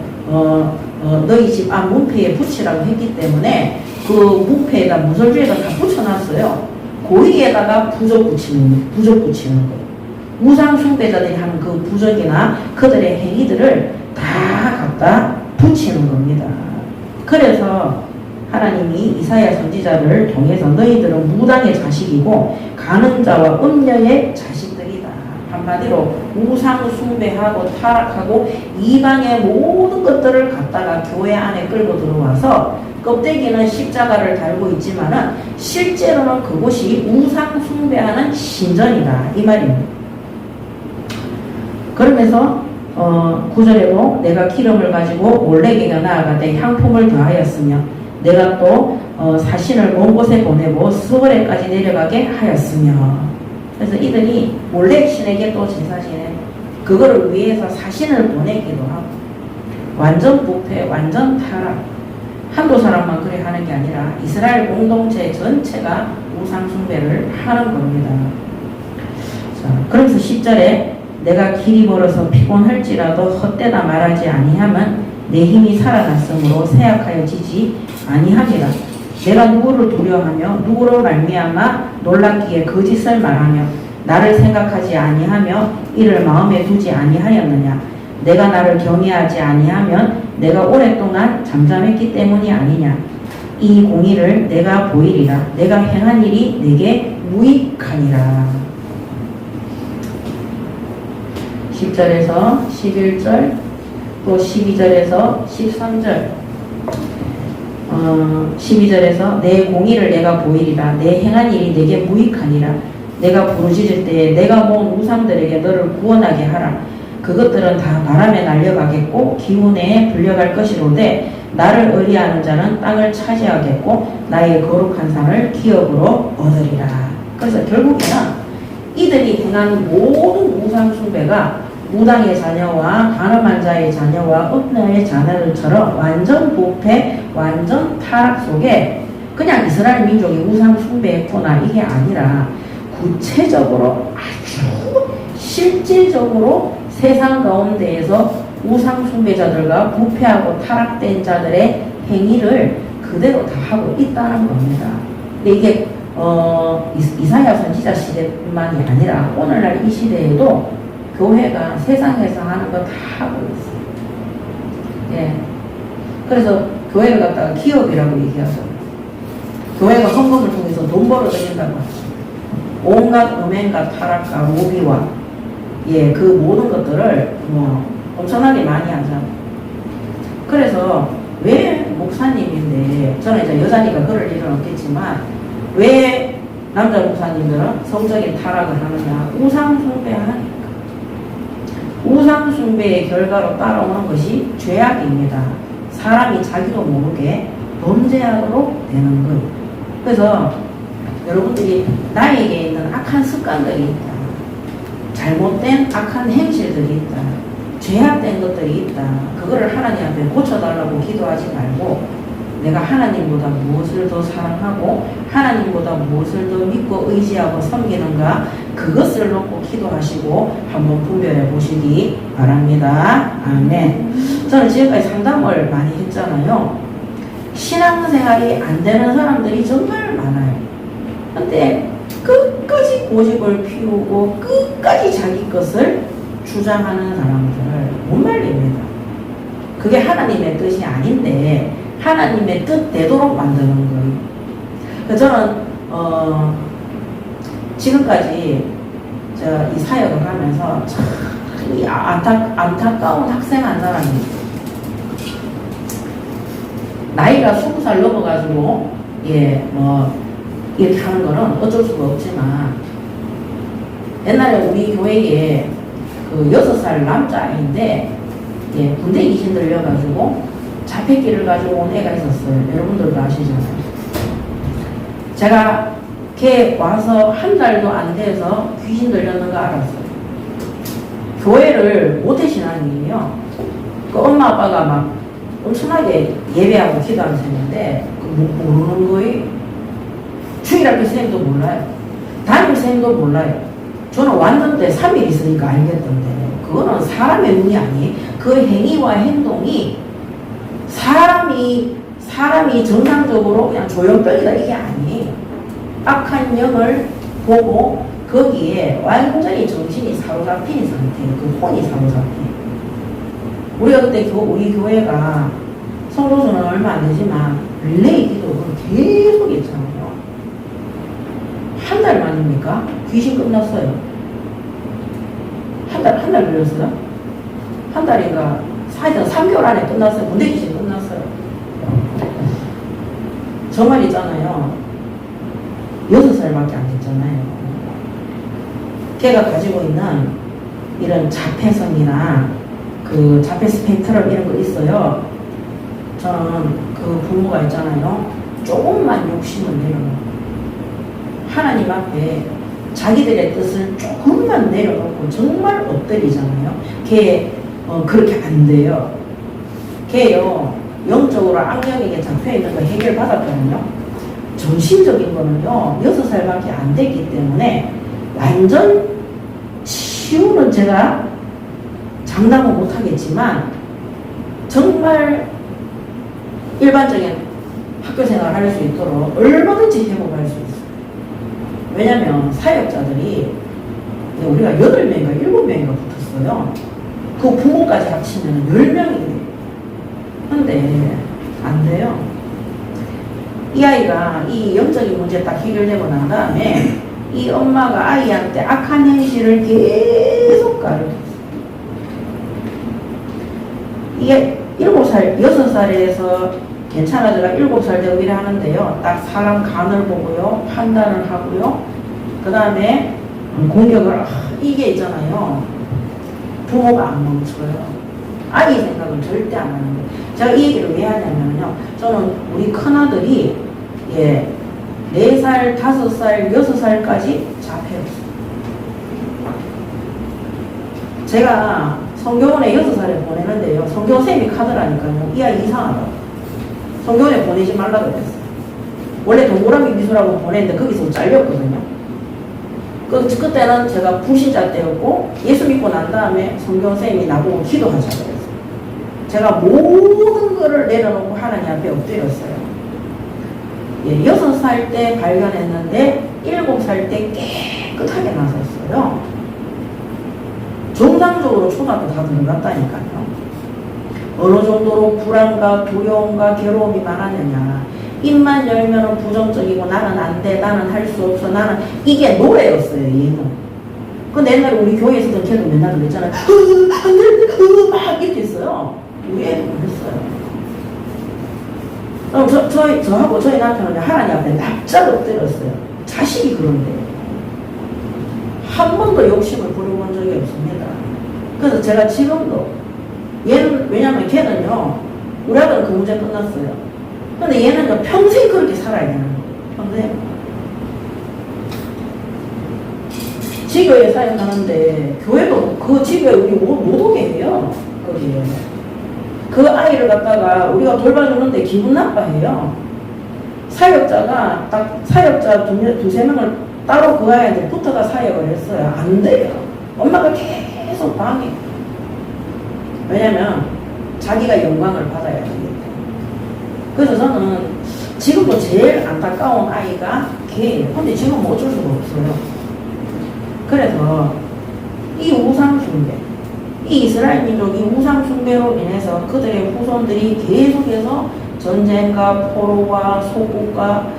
너희 집 앞 문패에 붙이라고 했기 때문에 그 문패에다 문설주에다 다 붙여놨어요. 고리에다가 부적 붙이는 거예요. 우상 숭배자들이 하는 그 부적이나 그들의 행위들을 다 갖다 붙이는 겁니다. 그래서 하나님이 이사야 선지자를 통해서 너희들은 무당의 자식이고 가는 자와 음녀의 자식들이다. 한마디로 우상 숭배하고 타락하고 이방의 모든 것들을 갖다가 교회 안에 끌고 들어와서 껍데기는 십자가를 달고 있지만은 실제로는 그곳이 우상 숭배하는 신전이다. 이 말입니다. 그러면서 9절에도 내가 기름을 가지고 몰래기가 나아가되 향품을 더하였으며 내가 또 사신을 먼 곳에 보내고 스월에까지 내려가게 하였으며 그래서 이들이 몰래신에게 또 제사 지내 그거를 위해서 사신을 보내기도 하고 완전 부패, 완전 타락 한두 사람만 그래 하는 게 아니라 이스라엘 공동체 전체가 우상 숭배를 하는 겁니다. 자, 그러면서 10절에 내가 길이 멀어서 피곤할지라도 헛되다 말하지 아니하면 내 힘이 살아났으므로 쇠약하여 지지 아니하리라. 내가 누구를 두려워하며 누구로 말미암아 놀랍기에 거짓을 말하며 나를 생각하지 아니하며 이를 마음에 두지 아니하였느냐. 내가 나를 경외하지 아니하면 내가 오랫동안 잠잠했기 때문이 아니냐. 이 공의를 내가 보이리라. 내가 행한 일이 내게 무익하니라. 10절에서 11절 또 12절에서 13절 12절에서 내 공의를 내가 보이리라. 내 행한 일이 내게 무익하니라. 내가 부르짖을 때에 내가 모은 우상들에게 너를 구원하게 하라. 그것들은 다 바람에 날려가겠고 기운에 불려갈 것이로되 나를 의리하는 자는 땅을 차지하겠고 나의 거룩한 산을 기업으로 얻으리라. 그래서 결국에는 이들이 행한 모든 우상 숭배가 무당의 자녀와 가늠한 자의 자녀와 음녀의 자녀들처럼 완전 부패, 완전 타락 속에 그냥 이스라엘 민족이 우상 숭배했구나 이게 아니라 구체적으로 아주 실질적으로 세상 가운데에서 우상 숭배자들과 부패하고 타락된 자들의 행위를 그대로 다 하고 있다는 겁니다. 근데 이게 이사야 선지자 시대뿐만이 아니라 오늘날 이 시대에도 교회가 세상에서 하는 거 다 하고 있어요. 예. 그래서 교회를 갖다가 기업이라고 얘기하죠. 교회가 헌금을 통해서 돈 벌어들인다고 하죠. 온갖 음행과 타락과 로비와 예, 그 모든 것들을 엄청나게 많이 하잖아요. 그래서 왜 목사님인데 저는 이제 여자니까 그럴 일은 없겠지만 왜 남자 목사님들은 성적인 타락을 하느냐? 우상 숭배하니까. 우상 숭배의 결과로 따라오는 것이 죄악입니다. 사람이 자기도 모르게 범죄하도록 되는 거예요. 그래서 여러분들이 나에게 있는 악한 습관들이 있다. 잘못된 악한 행실들이 있다. 죄악된 것들이 있다. 그거를 하나님한테 고쳐달라고 기도하지 말고 내가 하나님보다 무엇을 더 사랑하고 하나님보다 무엇을 더 믿고 의지하고 섬기는가 그것을 놓고 기도하시고 한번 분별해 보시기 바랍니다. 아멘. 저는 지금까지 상담을 많이 했잖아요. 신앙생활이 안 되는 사람들이 정말 많아요. 근데 끝까지 고집을 피우고 끝까지 자기 것을 주장하는 사람들을 못 말립니다. 그게 하나님의 뜻이 아닌데 하나님의 뜻 되도록 만드는 거예요. 그래서 저는 지금까지 이 사역을 하면서 참 안타까운 학생 한 사람이 나이가 20살 넘어가지고 이렇게 하는 거는 어쩔 수가 없지만 옛날에 우리 교회에 그 6살 남자아이인데 군대 귀신 들려가지고 자폐기를 가지고 온 애가 있었어요. 여러분들도 아시잖아요. 제가 걔 와서 한 달도 안 돼서 귀신 들렸는 거 알았어요. 교회를 모태신앙이에요. 그 엄마 아빠가 막 엄청나게 예배하고 기도하는 셈인데 모르는 거예요. 주일학교 선생님도 몰라요. 담임 선생님도 몰라요. 저는 왔는데 3일 있으니까 알겠던데 그거는 사람의 눈이 아니에요. 그 행위와 행동이 사람이 정상적으로 그냥 조용병이다 이게 아니에요. 악한 영을 보고 거기에 완전히 정신이 사로잡힌 상태예요. 그 혼이 사로잡힌. 우리가 그때 우리 교회가 성도수는 얼마 안 되지만 릴레이 기도를 계속 했잖아요. 한 달 만입니까? 귀신 끝났어요. 한 달 걸렸어요? 한 달인가? 3개월 안에 끝났어요. 군대 귀신 끝났어요. 정말 있잖아요. 6살밖에 안 됐잖아요. 걔가 가지고 있는 이런 자폐성이나 그 자폐 스펙트럼 이런 거 있어요. 저는 그 부모가 있잖아요. 조금만 욕심을 내려놓고 하나님 앞에 자기들의 뜻을 조금만 내려놓고 정말 엎드리잖아요. 걔 그렇게 안 돼요. 걔요 영적으로 악령에게 잡혀있는 거 해결받았거든요. 정신적인 거는요 6살밖에 안 됐기 때문에 완전 치유는 제가 장담은 못하겠지만 정말 일반적인 학교 생활을 할 수 있도록 얼마든지 회복할 수 있어요. 왜냐면 사역자들이 우리가 8명인가 7명인가 붙었어요. 그 부모까지 합치면 10명이에요. 근데 안 돼요. 이 아이가 이 영적인 문제 딱 해결되고 난 다음에 이 엄마가 아이한테 악한 현실을 계속 가르쳤어요. 이게 7살, 6살에서 괜찮아져가 7살 되고 일을 하는데요. 딱 사람 간을 보고요. 판단을 하고요. 그 다음에 공격을, 이게 있잖아요. 부모가 안 멈춰요. 아이 생각은 절대 안 하는 거예요. 제가 이 얘기를 왜 하냐면요. 저는 우리 큰아들이 4살, 5살, 6살까지 자폐였어요. 제가 성교원에 6살에 보내는데요. 성교원쌤이 카드라니까요. 이 아이 이상하다. 성교원에 보내지 말라고 그랬어요. 원래 동그라미 미술학원 보냈는데 거기서 잘렸거든요. 그때는 제가 불신자 때였고 예수 믿고 난 다음에 성교원쌤이 나보고 기도하자고 그랬어요. 제가 모든 거를 내려놓고 하나님 앞에 엎드렸어요. 6살 때 발견했는데 7살 때 깨끗하게 나섰어요. 정상적으로 초등학교 다 들어갔다니까요. 어느 정도로 불안과 두려움과 괴로움이 많았느냐. 입만 열면 부정적이고 나는 안 돼, 나는 할 수 없어, 나는 이게 노래였어요. 얘는. 근데 옛날에 우리 교회에서도 걔도 맨날 그랬잖아요. 안 돼, 막 이렇게 했어요. 우리 애도 그랬어요. 저하고 저희 남편은 하나님 앞에 납작 엎드렸어요. 자식이 그런데 한 번도 욕심을 부려본 적이 없습니다. 그래서 제가 지금도 얘는, 왜냐면 걔는요 우리 아들은 그 문제 끝났어요. 근데 얘는요 평생 그렇게 살아야 되는 거예요. 평생. 지교에 사역하는데 교회도 그 지교에 우리 못 오게 해요. 거기에. 그 아이를 갖다가 우리가 돌봐주는데 기분 나빠해요. 사역자가 딱 사역자 두세 명을 따로 그 아이한테 붙어가 사역을 했어요. 안 돼요. 엄마가 계속 방해. 왜냐면 자기가 영광을 받아야 되기 때문에. 그래서 저는 지금도 제일 안타까운 아이가 걔예요. 근데 지금 어쩔 수가 없어요. 그래서 이 우상숭배, 이 이스라엘 민족이 우상숭배로 인해서 그들의 후손들이 계속해서 전쟁과 포로와 소국과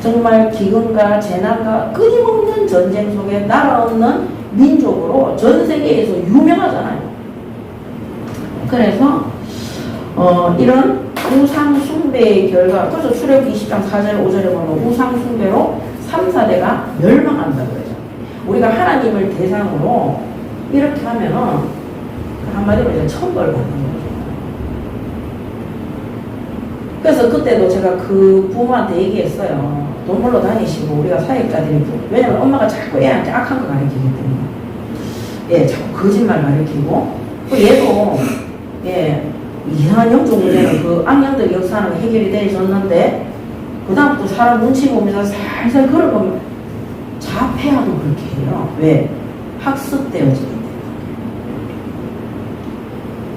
정말 기근과 재난과 끊임없는 전쟁 속에 날아오는 민족으로 전 세계에서 유명하잖아요. 그래서 이런 우상숭배의 결과, 그래서 출애굽기 20장 4절 5절에 보면 우상숭배로 3, 4대가 멸망한다고 그러죠. 우리가 하나님을 대상으로 이렇게 하면은 한마디로 이제 천벌 받는 거죠. 그래서 그때도 제가 그 부모한테 얘기했어요. 돈 벌러 다니시고 우리가 사역자들이, 왜냐면 엄마가 자꾸 애한테 악한 거 가르치기 때문에, 예, 자꾸 거짓말 가르치고, 얘도 예, 이상한 영적 문제는 그 악령들 역사는 해결이 되셨는데, 그 다음부터 사람 눈치 보면서 살살 걸어보면 자폐아도 그렇게 해요. 왜? 학습되어지기 때문에.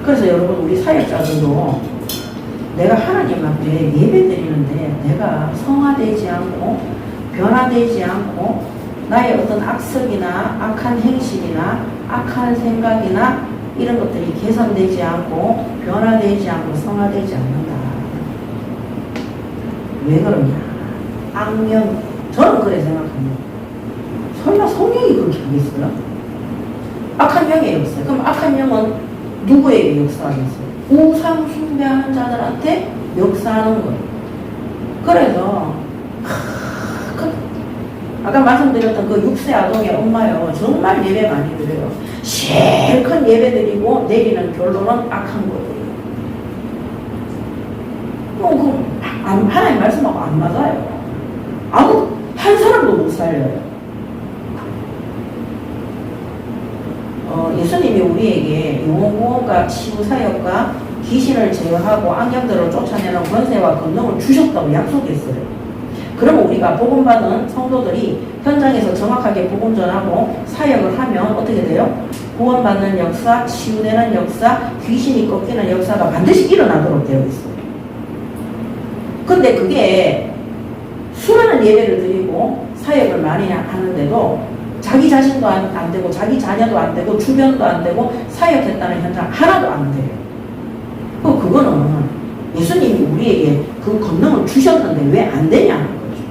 그래서 여러분, 우리 사역자들도 내가 하나님 앞에 예배 드리는데 내가 성화되지 않고 변화되지 않고 나의 어떤 악습이나 악한 행실이나 악한 생각이나 이런 것들이 개선되지 않고 변화되지 않고 성화되지 않는다. 왜 그러냐? 악령. 저는 그래 생각합니다. 설마 성령이 그렇게 하겠어요? 악한 영이 없어요. 그럼 악한 영은 누구에게 역사하겠어요? 우상 숭배하는 자들한테 역사하는 거예요. 그래서 아까 말씀드렸던 그 6세 아동의 엄마요, 정말 예배 많이 드려요. 실컷 예배 드리고 내리는 결론은 악한 거예요. 하나님 말씀하고 안 맞아요. 한 사람도 못 살려요. 예수님이 우리에게 영혼구원과 치유사역과 귀신을 제어하고 악령들을 쫓아내는 권세와 권능을 주셨다고 약속했어요. 그러면 우리가 복음받은 성도들이 현장에서 정확하게 복음 전하고 사역을 하면 어떻게 돼요? 구원받는 역사, 치유되는 역사, 귀신이 꺾이는 역사가 반드시 일어나도록 되어 있어요. 근데 그게 수많은 예배를 드리고 사역을 많이 하는데도 자기 자신도 안 되고 자기 자녀도 안 되고 주변도 안 되고 사역했다는 현장 하나도 안 돼요. 그거는 예수님이 우리에게 그 권능을 주셨는데 왜 안 되냐는 거죠.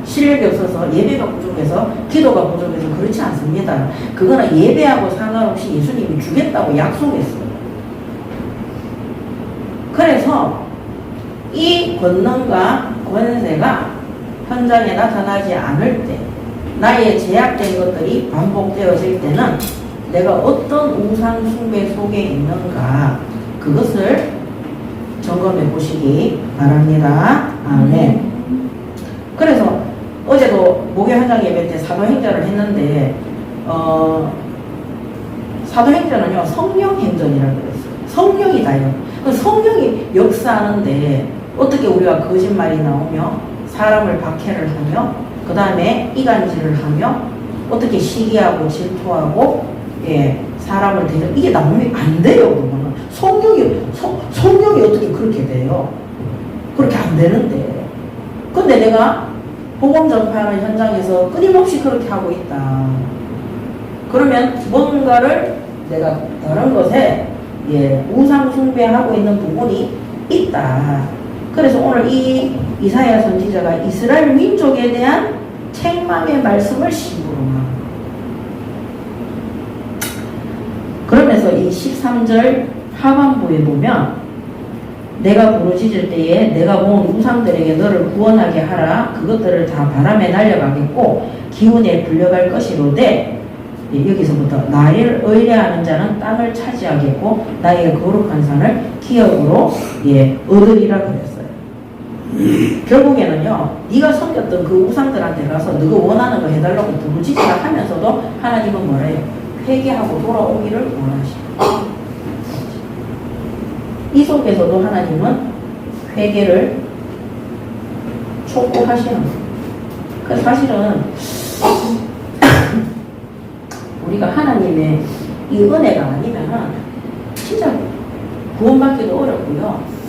실력이 없어서 예배가 부족해서 기도가 부족해서 그렇지 않습니다. 그거는 예배하고 상관없이 예수님이 주겠다고 약속했어요. 그래서 이 권능과 권세가 현장에 나타나지 않을 때, 나의 제약된 것들이 반복되어질 때는 내가 어떤 우상 숭배 속에 있는가, 그것을 점검해 보시기 바랍니다. 아멘. 그래서 어제도 목요 현장 예배 때 사도행전을 했는데 사도행전은요 성령행전이라고 그랬어요. 성령이다요. 성령이 역사하는데 어떻게 우리가 거짓말이 나오며 사람을 박해를 하며 그 다음에 이간질을 하며 어떻게 시기하고 질투하고 사람을 대려 이게 나오면 안 돼요. 그러면 성령이 어떻게 그렇게 돼요? 그렇게 안 되는데. 근데 내가 복음 전파하는 현장에서 끊임없이 그렇게 하고 있다. 그러면 뭔가를 내가 다른 것에 우상 숭배하고 있는 부분이 있다. 그래서 오늘 이 이사야 선지자가 이스라엘 민족에 대한 책망의 말씀을 심부름합니다. 그러면서 이 13절 하반부에 보면 내가 부르짖을 때에 내가 모은 우상들에게 너를 구원하게 하라. 그것들을 다 바람에 날려가겠고 기운에 불려갈 것이로되, 여기서부터 나를 의뢰하는 자는 땅을 차지하겠고 나의 거룩한 산을 기업으로 얻으리라 그랬어요. 결국에는요, 네가 섬겼던 그 우상들한테 가서 너가 원하는 거 해달라고 부르짖으라 하면서도 하나님은 뭐래요? 회개하고 돌아오기를 원하십니다. 이 속에서도 하나님은 회개를 촉구하시는 거예요. 그래서 사실은 우리가 하나님의 이 은혜가 아니면 진짜 구원받기도 어렵고요.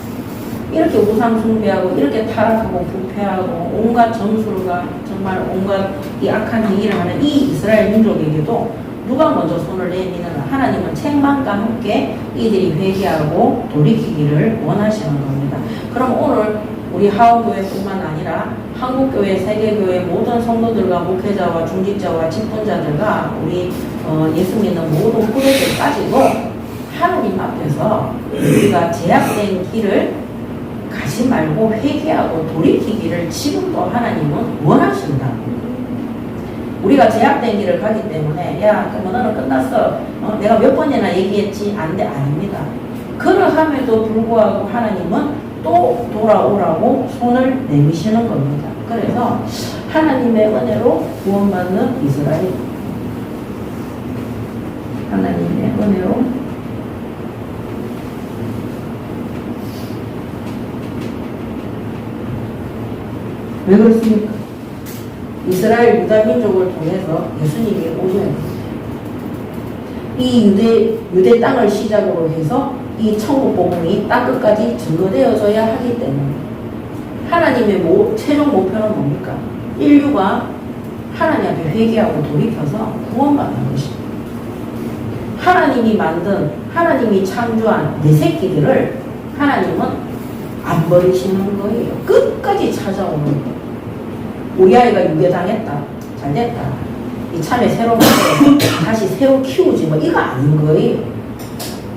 이렇게 우상 숭배하고 이렇게 타락하고 부패하고 온갖 점술과 정말 온갖 이 악한 행위를 하는 이 이스라엘 민족에게도 누가 먼저 손을 내미느냐? 하나님은 책망과 함께 이들이 회개하고 돌이키기를 원하시는 겁니다. 그럼 오늘 우리 하원교회뿐만 아니라 한국교회, 세계교회 모든 성도들과 목회자와 중직자와 직분자들과 우리 예수 믿는 모든 후대들까지도 하나님 앞에서 우리가 제약된 길을 가지 말고 회개하고 돌이키기를 지금도 하나님은 원하신다. 우리가 제약된 길을 가기 때문에 야 그러면 너는 끝났어. 내가 몇 번이나 얘기했지. 안 돼. 아닙니다. 그러함에도 불구하고 하나님은 또 돌아오라고 손을 내미시는 겁니다. 그래서 하나님의 은혜로 구원받는 이스라엘, 하나님의 은혜로 왜 그렇습니까? 이스라엘 유다 민족을 통해서 예수님이 오셔야 됩니다. 이 유대 땅을 시작으로 해서 이 천국 복음이 땅끝까지 증거되어져야 하기 때문에 하나님의 최종 목표는 뭡니까? 인류가 하나님 앞에 회개하고 돌이켜서 구원받는 것입니다. 하나님이 만든, 하나님이 창조한 내 새끼들을 하나님은 안 버리시는 거예요. 끝까지 찾아오는 거예요. 우리 아이가 유괴당했다. 잘됐다. 이참에 새로 만들어서 다시 새로 키우지 뭐 이거 아닌 거예요.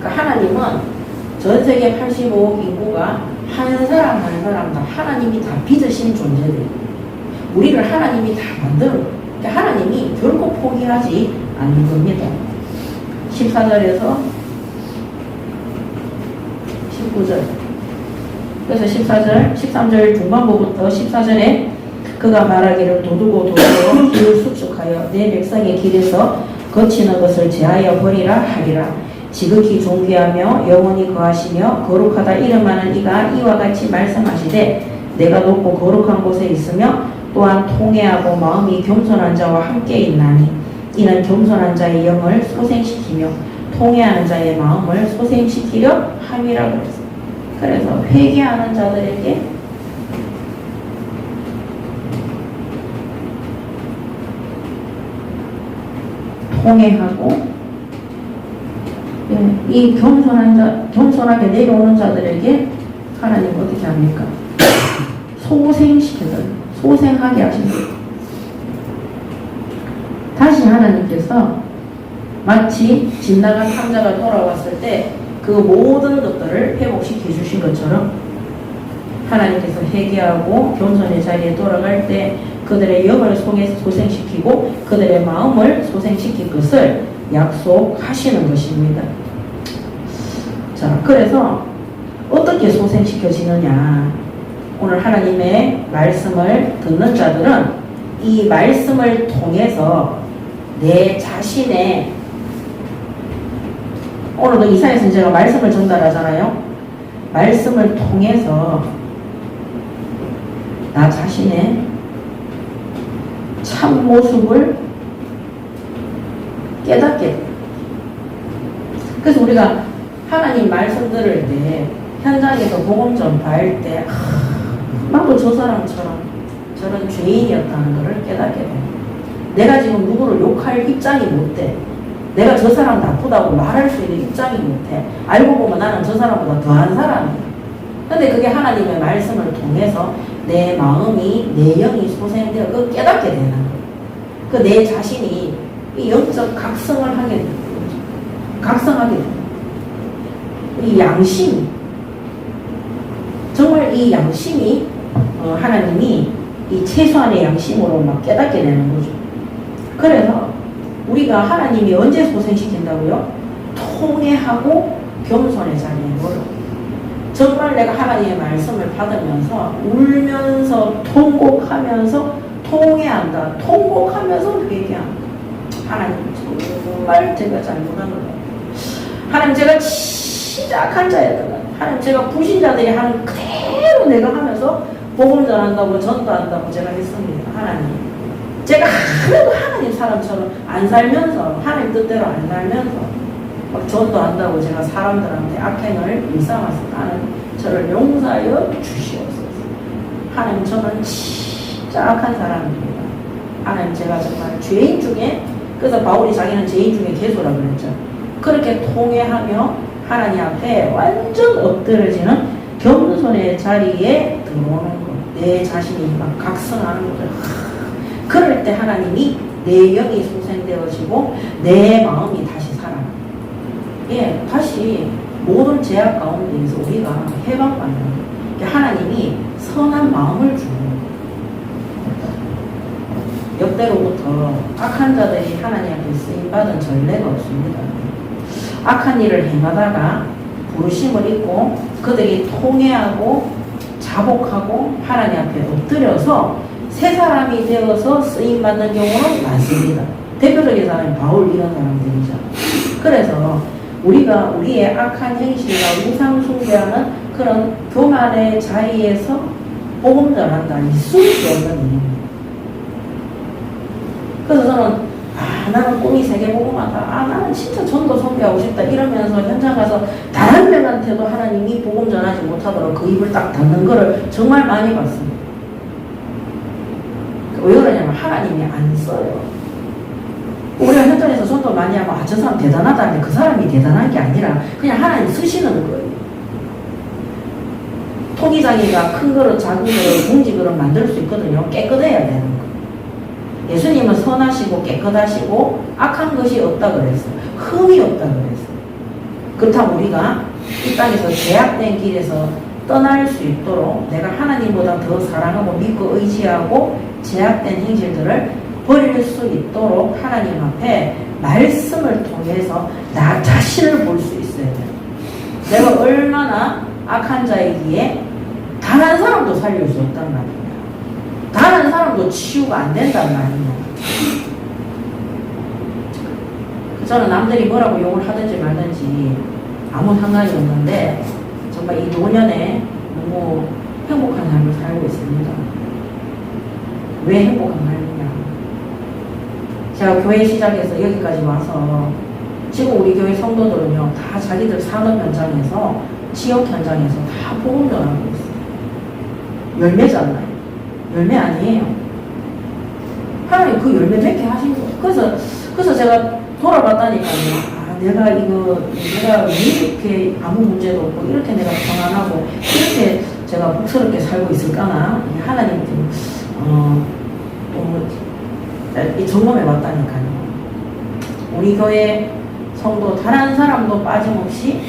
그러니까 하나님은 전 세계 85억 인구가 한 사람 한 사람 다 하나님이 다 빚으신 존재들이에요. 우리를 하나님이 다 만들어. 그러니까 하나님이 결코 포기하지 않는 겁니다. 14절에서 19절. 그래서 14절, 13절 중반부부터 14절에 그가 말하기를 도두고 길을 숙숙하여 내 백성의 길에서 거치는 것을 제하여 버리라 하리라. 지극히 존귀하며 영원히 거하시며 거룩하다 이름하는 이가 이와 같이 말씀하시되 내가 높고 거룩한 곳에 있으며 또한 통회하고 마음이 겸손한 자와 함께 있나니 이는 겸손한 자의 영을 소생시키며 통회하는 자의 마음을 소생시키려 함이라고 했습니다. 그래서 회개하는 자들에게 통회하고 이 겸손하게 내려오는 자들에게 하나님 어떻게 합니까? 소생하게 하십니다. 다시 하나님께서 마치 집 나간 탐자가 돌아왔을 때 그 모든 것들을 회복시켜 주신 것처럼 하나님께서 회개하고 겸손의 자리에 돌아갈 때 그들의 영을 소생시키고 그들의 마음을 소생시킬 것을 약속하시는 것입니다. 자, 그래서 어떻게 소생시켜지느냐? 오늘 하나님의 말씀을 듣는 자들은 이 말씀을 통해서 내 자신의 오늘도 이사야 선지자가 말씀을 전달하잖아요. 말씀을 통해서 나 자신의 참 모습을 깨닫게 돼요. 그래서 우리가 하나님 말씀 들을 때 현장에서 복음 전파할 때 나도 저 사람처럼 저런 죄인이었다는 것을 깨닫게 돼요. 내가 지금 누구를 욕할 입장이 못 돼. 내가 저 사람 나쁘다고 말할 수 있는 입장이 못해. 알고 보면 나는 저 사람보다 더한 사람이야. 근데 그게 하나님의 말씀을 통해서 내 마음이, 내 영이 소생되어 그 깨닫게 되는 거예요. 그 내 자신이 이 영적 각성을 하게 되는 거죠. 각성하게 되는 거예요. 이 양심, 정말 이 양심이 하나님이 이 최소한의 양심으로 막 깨닫게 되는 거죠. 그래서 우리가 하나님이 언제 소생시킨다고요? 통회하고 겸손의 자리에 놓으라고. 정말 내가 하나님의 말씀을 받으면서 울면서 통곡하면서 통회한다. 통곡하면서 회개한다. 하나님 정말 제가 잘못한 것 같아요. 하나님 제가 시작한 자였던 것 같아요. 하나님 제가 불신자들이 하는 그대로 내가 하면서 복음 전한다고 전도한다고 제가 했습니다. 하나님 제가 하나도 하나님 사람처럼 안 살면서 하나님 뜻대로 안 살면서 막 전도한다고 제가 사람들한테 악행을 일삼았습니다. 하나님 저를 용서하여 주시옵소서. 하나님 저는 진짜 악한 사람입니다. 하나님 제가 정말 죄인 중에 그래서 바울이 자기는 죄인 중에 개소라고 그랬죠. 그렇게 통회하며 하나님 앞에 완전 엎드려지는 겸손의 자리에 들어오는 것. 내 자신이 막 각성하는 거죠. 그럴 때 하나님이 내 영이 소생되어지고 내 마음이 다시 살아나요. 예, 다시 모든 죄악 가운데에서 우리가 해방받는 하나님이 선한 마음을 주는 역대로부터 악한 자들이 하나님 앞에 쓰임받은 전례가 없습니다. 악한 일을 행하다가 부르심을 잊고 그들이 통회하고 자복하고 하나님 앞에 엎드려서 새 사람이 되어서 쓰임받는 경우는 많습니다. 대표적인 사람이 바울 이런 사람들이죠. 그래서 우리가 우리의 악한 행실과 우상 숭배하는 그런 교만의 자리에서 복음 전한다. 있을 수 없는 일입니다. 그래서 저는 나는 꿈이 세계복음하다. 나는 진짜 전도 선교하고 싶다. 이러면서 현장 가서 단 한 명한테도 하나님이 복음 전하지 못하도록 그 입을 딱 닫는 거를 정말 많이 봤습니다. 왜 그러냐면 하나님이 안 써요. 우리가 현장에서 전도 많이 하고 저 사람 대단하다 하는데 그 사람이 대단한 게 아니라 그냥 하나님 쓰시는 거예요. 토기장이가 큰 그릇, 작은 그릇, 봉지 그릇 만들 수 있거든요. 깨끗해야 되는 거. 예수님은 선하시고 깨끗하시고 악한 것이 없다 그랬어요. 흠이 없다 그랬어요. 그렇다고 우리가 이 땅에서 제약된 길에서 떠날 수 있도록 내가 하나님보다 더 사랑하고 믿고 의지하고 제약된 행실들을 버릴 수 있도록 하나님 앞에 말씀을 통해서 나 자신을 볼 수 있어야 돼요. 내가 얼마나 악한 자이기에 단 한 사람도 살릴 수 없단 말이에요. 단 한 사람도 치유가 안 된단 말이에요. 저는 남들이 뭐라고 욕을 하든지 말든지 아무 상관이 없는데 정말 이 노년에 너무 행복한 삶을 살고 있습니다. 왜 행복한 삶이냐? 제가 교회 시작해서 여기까지 와서 지금 우리 교회 성도들은요 다 자기들 산업 현장에서 지역 현장에서 다 복음 전하고 있어요. 열매잖아요. 열매 아니에요. 하나님 그 열매 맺게 하신 거예요. 그래서 제가 돌아봤다니까요. 내가 왜 이렇게 아무 문제도 없고 이렇게 내가 평안하고 이렇게 제가 복스럽게 살고 있을까나 하나님 이 점검해 봤다니까요. 우리 교회 성도 단 한 사람도 빠짐없이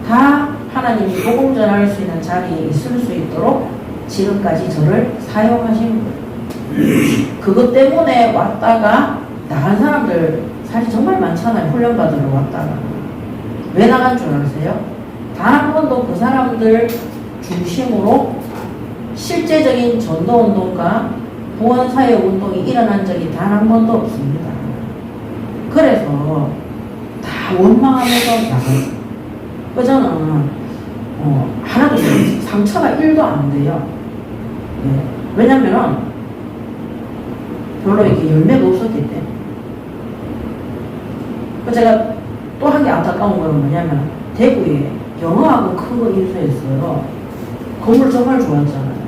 다 하나님이 복음 전할 수 있는 자리에 있을 수 있도록 지금까지 저를 사용하신 거예요. 그것 때문에 왔다가 나간 사람들 사실 정말 많잖아요. 훈련받으러 왔다가. 왜 나간 줄 아세요? 단 한 번도 그 사람들 중심으로 실제적인 전도운동과 보건사역운동이 일어난 적이 단 한 번도 없습니다. 그래서 다 원망하면서 나가요. 저는 하나도 상처가 1도 안 돼요. 네. 왜냐면은 별로 이렇게 열매가 없었기 때문에. 제가 또 한 게 안타까운 건 뭐냐면 대구에 영어학원 큰 거 인수했어요. 건물 정말 좋았잖아요.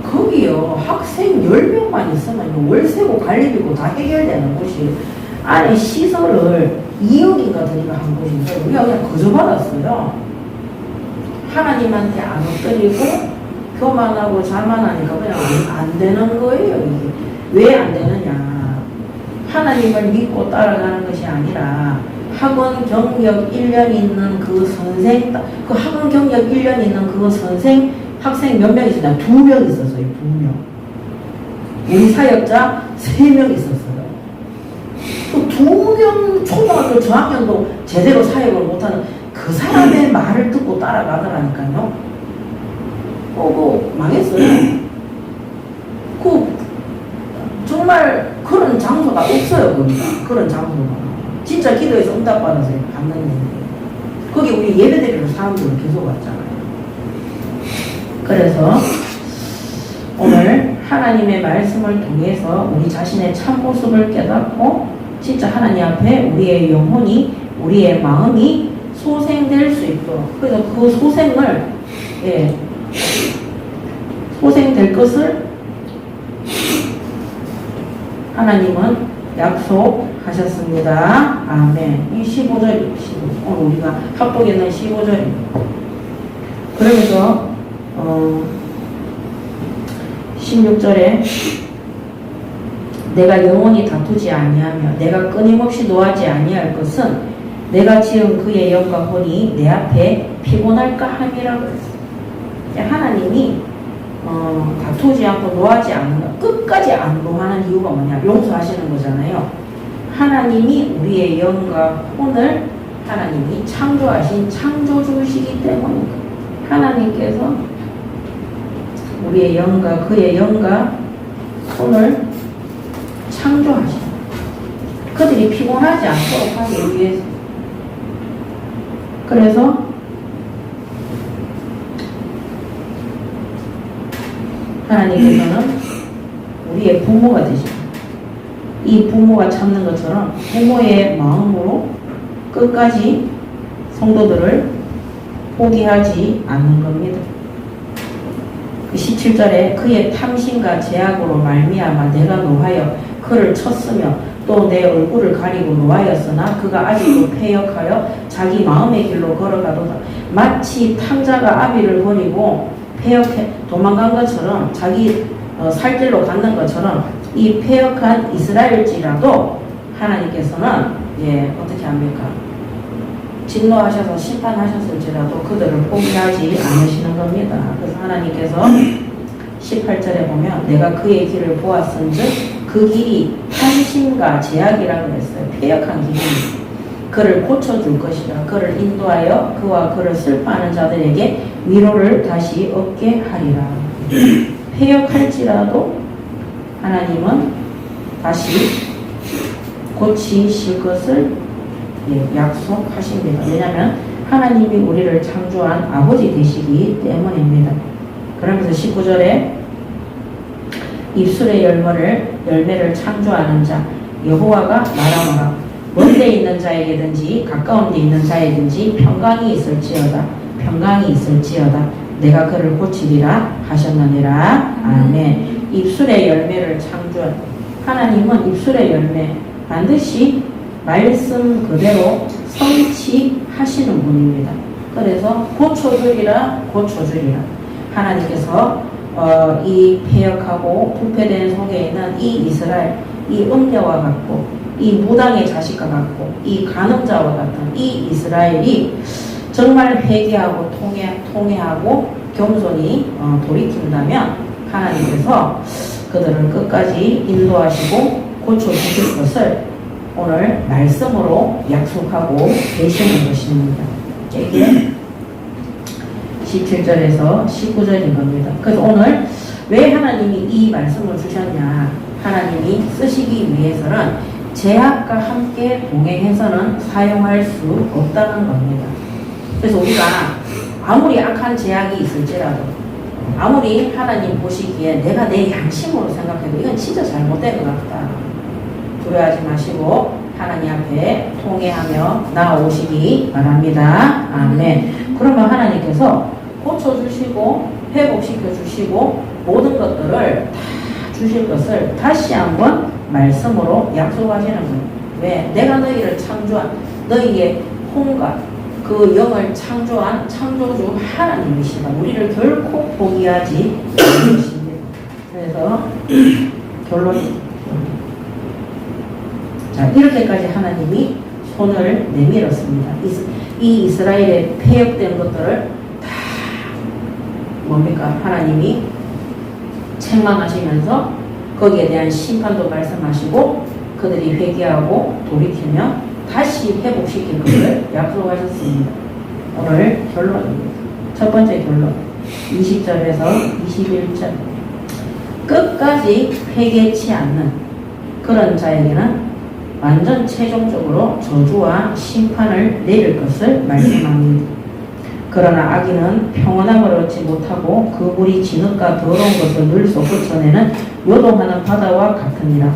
거기요 학생 10명만 있으면 월세고 관리비고 다 해결되는 곳이 안에 시설을 2억인가 드리고 한 곳인데 우리가 그냥 거저받았어요. 하나님한테 안 엎드리고 교만하고 자만하니까 그냥 안 되는 거예요. 이게 왜 안 되느냐? 하나님을 믿고 따라가는 것이 아니라 학원 경력 1년 있는 그 선생, 그 학원 경력 1년 있는 그 선생, 학생 몇 명 있었냐? 2명 있었어요. 2명. 우리 사역자 3명 있었어요. 또 2명 초등학교 저학년도 제대로 사역을 못하는 그 그 사람의 말을 듣고 따라가더라니까요. 망했어요. 정말 그런 장소가 없어요. 거기가. 그런 장소가. 진짜 기도해서 응답받아서 받는 거예요. 거기 우리 예배드리는 사람들은 계속 왔잖아요. 그래서 오늘 하나님의 말씀을 통해서 우리 자신의 참모습을 깨닫고 진짜 하나님 앞에 우리의 영혼이, 우리의 마음이 소생될 수 있도록, 그래서 그 소생을, 소생될 것을 하나님은 약속하셨습니다. 아멘. 이 15절, 오늘 우리가 합독에는 15절입니다. 그러면서 16절에 내가 영원히 다투지 아니하며 내가 끊임없이 노하지 아니할 것은 내가 지은 그의 영과 혼이 내 앞에 피곤할까 함이라고 했어요. 하나님이 다투지 않고 노하지 않는 것, 끝까지 안 노하는 이유가 뭐냐? 용서하시는 거잖아요. 하나님이 우리의 영과 혼을 하나님이 창조하신 창조주시기 때문입니다. 하나님께서 우리의 영과 그의 영과 혼을 창조하신, 그들이 피곤하지 않도록 하기 위해서. 그래서 하나님께서는 우리의 부모가 되십니다. 이 부모가 참는 것처럼 부모의 마음으로 끝까지 성도들을 포기하지 않는 겁니다. 그 17절에 그의 탐심과 제약으로 말미암아 내가 노하여 그를 쳤으며 또 내 얼굴을 가리고 노하였으나 그가 아직도 패역하여 자기 마음의 길로 걸어가도다. 마치 탐자가 아비를 버리고 패역해 도망간 것처럼, 자기 살 길로 갔는 것처럼 이 패역한 이스라엘지라도 하나님께서는 어떻게 합니까? 진노하셔서 심판하셨을지라도 그들을 포기하지 않으시는 겁니다. 그래서 하나님께서 18절에 보면 내가 그의 길을 보았은즉 그 길이 탐심과 제약이라고 했어요. 패역한 길이. 그를 고쳐줄 것이라. 그를 인도하여 그와 그를 슬퍼하는 자들에게 위로를 다시 얻게 하리라. 패역할지라도 하나님은 다시 고치실 것을 약속하십니다. 왜냐하면 하나님이 우리를 창조한 아버지 되시기 때문입니다. 그러면서 19절에 입술의 열매를 창조하는 자 여호와가 말하노라. 먼데 있는 자에게든지 가까운 데 있는 자에든지 평강이 있을지어다 내가 그를 고치리라 하셨느니라. 아멘. 입술의 열매를 창조한 하나님은 입술의 열매 반드시 말씀 그대로 성취하시는 분입니다. 그래서 고쳐주리라. 하나님께서 이 패역하고 부패된 속에 있는 이 이스라엘, 이 음녀와 같고 이 무당의 자식과 같고 이 간음자와 같은 이 이스라엘이 정말 회개하고 통회하고 겸손히 돌이킨다면 하나님께서 그들을 끝까지 인도하시고 고쳐주실 것을 오늘 말씀으로 약속하고 계시는 것입니다. 이게 17절에서 19절인 겁니다. 그래서 오늘 왜 하나님이 이 말씀을 주셨냐? 하나님이 쓰시기 위해서는 제약과 함께 동행해서는 사용할 수 없다는 겁니다. 그래서 우리가 아무리 악한 제약이 있을지라도, 아무리 하나님 보시기에 내가 내 양심으로 생각해도 이건 진짜 잘못된 것 같다, 두려워하지 마시고 하나님 앞에 통회하며 나오시기 바랍니다. 아멘. 그러면 하나님께서 고쳐주시고 회복시켜주시고 모든 것들을 다 주실 것을 다시 한번 말씀으로 약속하시는 거예요. 왜? 내가 너희를 창조한, 너희의 혼과 그 영을 창조한 창조주 하나님이시다. 우리를 결코 포기하지 않으십니다. 그래서 결론이, 자, 이렇게까지 하나님이 손을 내밀었습니다. 이 이스라엘의 폐역된 것들을 다 뭡니까? 하나님이 책망하시면서 거기에 대한 심판도 말씀하시고 그들이 회개하고 돌이키며 다시 회복시킬 것을 약속하셨습니다. 오늘 결론입니다. 첫 번째 결론 20절에서 21절. 끝까지 회개치 않는 그런 자에게는 완전 최종적으로 저주와 심판을 내릴 것을 말씀합니다. 그러나 악인은 평온함을 얻지 못하고 그 물이 진흙과 더러운 것을 늘 쏟구쳐내는 요동하는 바다와 같으니라.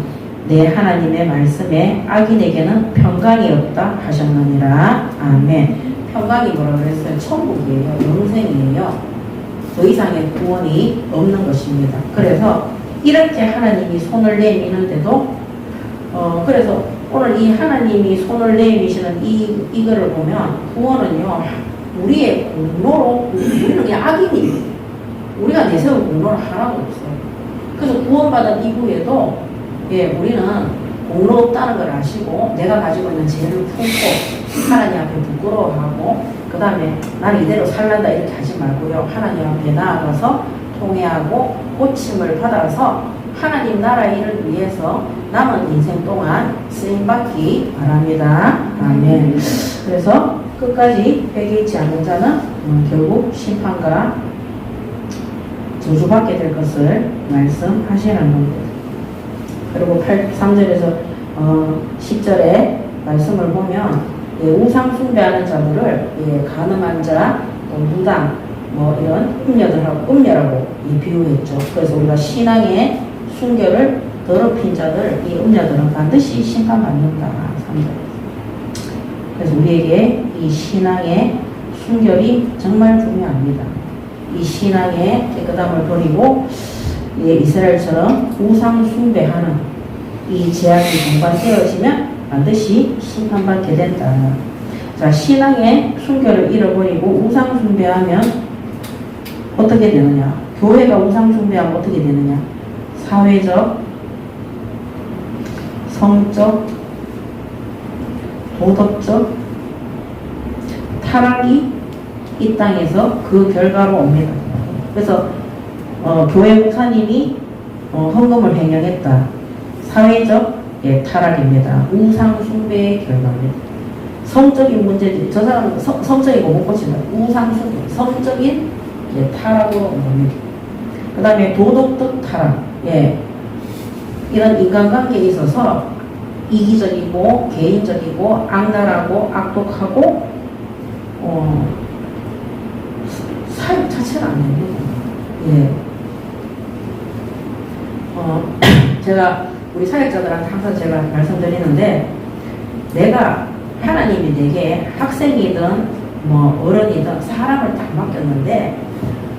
내 하나님의 말씀에 악인에게는 평강이 없다 하셨느니라. 아멘. 평강이 뭐라 그랬어요? 천국이에요. 영생이에요. 더 이상의 구원이 없는 것입니다. 그래서 이렇게 하나님이 손을 내미는데도 그래서 오늘 이 하나님이 손을 내미시는 이거를 보면 구원은요 우리의 공로로 우리는 그냥 악인이에요. 우리가 내세운 공로는 하나도 없어요. 그래서 구원받은 이후에도 우리는 공로 없다는 걸 아시고 내가 가지고 있는 죄를 품고 하나님 앞에 부끄러워하고 그 다음에 나는 이대로 살란다 이렇게 하지 말고요. 하나님 앞에 나아가서 통회하고 고침을 받아서 하나님 나라 일을 위해서 남은 인생 동안 쓰임받기 바랍니다. 아멘. 그래서 끝까지 회개치 않는 자는 결국 심판과 저주받게 될 것을 말씀하시는 겁니다. 그리고 3절에서 10절의 말씀을 보면 우상 숭배하는 자들을 가늠한 자, 무당 이런 음녀라고 비유했죠. 그래서 우리가 신앙의 순결을 더럽힌 자들, 이 음녀들은 반드시 심판받는다. 3절. 그래서 우리에게 이 신앙의 순결이 정말 중요합니다. 이 신앙의 깨끗함을 버리고 이스라엘처럼 우상 숭배하는 이 제약이 동반되어지면 반드시 심판받게 된다. 자, 신앙의 순결을 잃어버리고 우상 숭배하면 어떻게 되느냐? 교회가 우상 숭배하면 어떻게 되느냐? 사회적, 성적, 도덕적 타락이 이 땅에서 그 결과로 옵니다. 그래서 교회 목사님이 헌금을 횡령했다. 사회적 타락입니다. 우상 숭배의 결과입니다. 성적인 문제들, 저 사람은 성적이고 못 고친다. 우상 숭배, 성적인 타락으로 옵니다. 그 다음에 도덕적 타락, 이런 인간관계에 있어서 이기적이고 개인적이고 악랄하고 악독하고 사역 자체가 안 됩니다. 제가 우리 사역자들한테 항상 제가 말씀드리는데 내가 하나님이 내게 학생이든 어른이든 사람을 딱 맡겼는데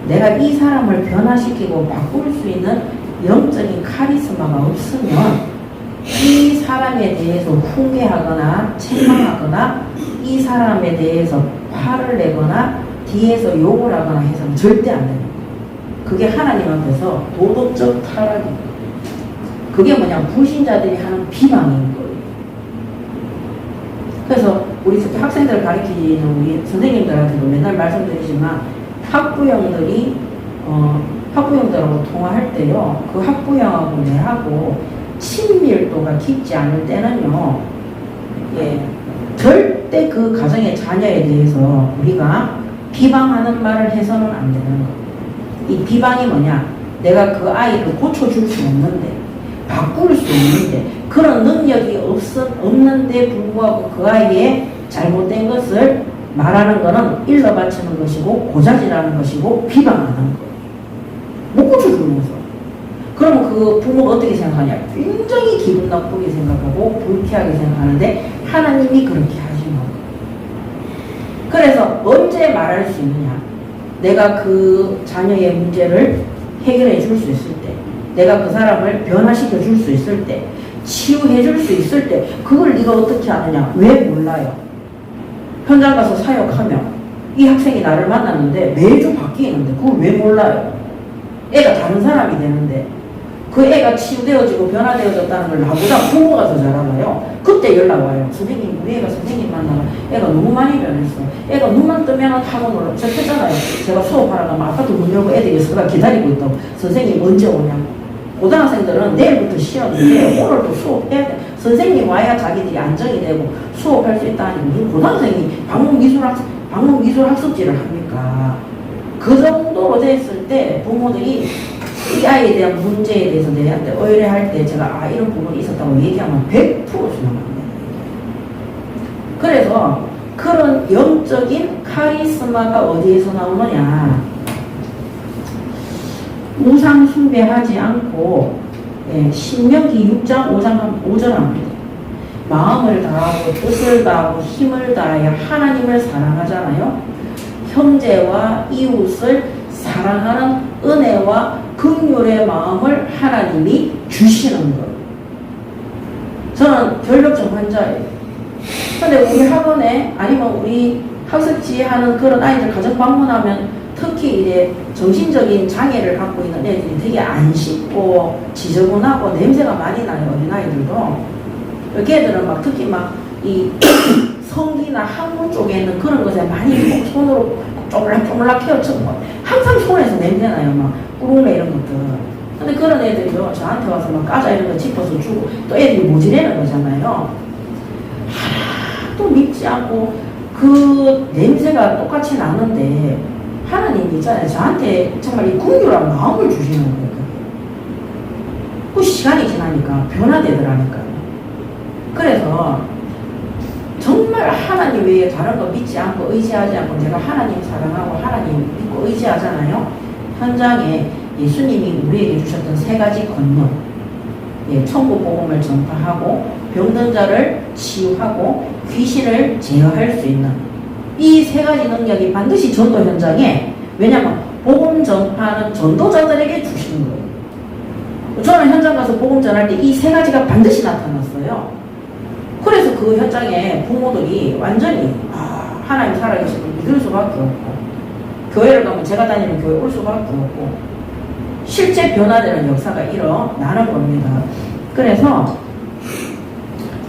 내가 이 사람을 변화시키고 바꿀 수 있는 영적인 카리스마가 없으면 이 사람에 대해서 훈계하거나 책망하거나 이 사람에 대해서 화를 내거나 뒤에서 욕을 하거나 해서는 절대 안 됩니다. 그게 하나님 앞에서 도덕적 타락입니다. 그게 뭐냐, 불신자들이 하는 비방인 거예요. 그래서 우리 특히 학생들을 가르치는 우리 선생님들한테도 맨날 말씀드리지만 학부형들하고 통화할 때요, 그 학부형하고 내하고 친밀도가 깊지 않을 때는요, 절대 그 가정의 자녀에 대해서 우리가 비방하는 말을 해서는 안 되는 거예요. 이 비방이 뭐냐, 내가 그 아이를 고쳐줄 수 없는데, 바꿀 수 없는데, 그런 능력이 없는데 불구하고 그 아이의 잘못된 것을 말하는 것은 일러 바치는 것이고 고자질하는 것이고 비방하는 거예요. 못 고쳐주면서. 그러면 그 부모가 어떻게 생각하냐? 굉장히 기분 나쁘게 생각하고 불쾌하게 생각하는데 하나님이 그렇게 하시는 거예요. 그래서 언제 말할 수 있느냐? 내가 그 자녀의 문제를 해결해 줄 수 있을 때, 내가 그 사람을 변화시켜 줄 수 있을 때, 치유해 줄 수 있을 때, 그걸 네가 어떻게 아느냐? 왜 몰라요? 현장 가서 사역하면 이 학생이 나를 만났는데 매주 바뀌는데 그걸 왜 몰라요? 애가 다른 사람이 되는데 그 애가 치유되어지고 변화되어졌다는 걸 나보다 부모가 더 잘 알아요. 그때 연락 와요. 선생님, 우리 애가 선생님 만나면 애가 너무 많이 변했어. 애가 눈만 뜨면 학원으로 저 했잖아요. 제가 수업하러 가면 아파트 문 열고 애들이 서가 기다리고 있다고. 선생님 언제 오냐고. 고등학생들은 내일부터 시험인데 오늘도 수업해야 돼. 선생님 와야 자기들이 안정이 되고 수업할 수 있다니 무슨 고등학생이 방문 미술학생 방문 미술 학습지를 합니까? 그 정도로 됐을 때 부모들이 이 아이에 대한 문제에 대해서 내한테 의뢰할 때 제가 이런 부분이 있었다고 얘기하면 100% 수긍합니다. 그래서 그런 영적인 카리스마가 어디에서 나오느냐? 우상 숭배하지 않고 신명기 6장 5절 합니다. 마음을 다하고 뜻을 다하고 힘을 다하여 하나님을 사랑하잖아요. 형제와 이웃을 사랑하는 은혜와 긍휼의 마음을 하나님이 주시는 것. 저는 결벽증 환자예요. 근데 우리 학원에 아니면 우리 학습지 하는 그런 아이들 가정 방문하면 특히 이제 정신적인 장애를 갖고 있는 애들이 되게 안 씻고 지저분하고 냄새가 많이 나요. 어린아이들도. 걔들은 막 특히 막 이 성기나 항문 쪽에 있는 그런 것에 많이 손으로 쪼물락쪼물락 헤엄치고 항상 손에서 냄새나요. 막 꾸룩내 이런 것들. 근데 그런 애들이요 저한테 와서 막 과자 이런 거 짚어서 주고 또 애들이 모질해는 거잖아요. 하나도 믿지 않고 그 냄새가 똑같이 나는데 하나님이 있잖아요. 저한테 정말 이 긍휼한 마음을 주시는 거예요. 그 시간이 지나니까 변화되더라니까요. 그래서 정말 하나님 외에 다른 거 믿지 않고 의지하지 않고 내가 하나님 사랑하고 하나님 믿고 의지하잖아요. 현장에 예수님이 우리에게 주셨던 3가지 권능, 천국 복음을 전파하고 병든 자를 치유하고 귀신을 제어할 수 있는 이 3가지 능력이 반드시 전도 현장에, 왜냐하면 복음 전파는 전도자들에게 주시는 거예요. 저는 현장 가서 복음 전할 때 이 3가지가 반드시 나타났어요. 그래서 그 현장에 부모들이 완전히 하나님 살아계신 걸 믿을 수밖에 없고, 교회를 가면 제가 다니는 교회 올 수밖에 없고, 실제 변화되는 역사가 일어나는 겁니다. 그래서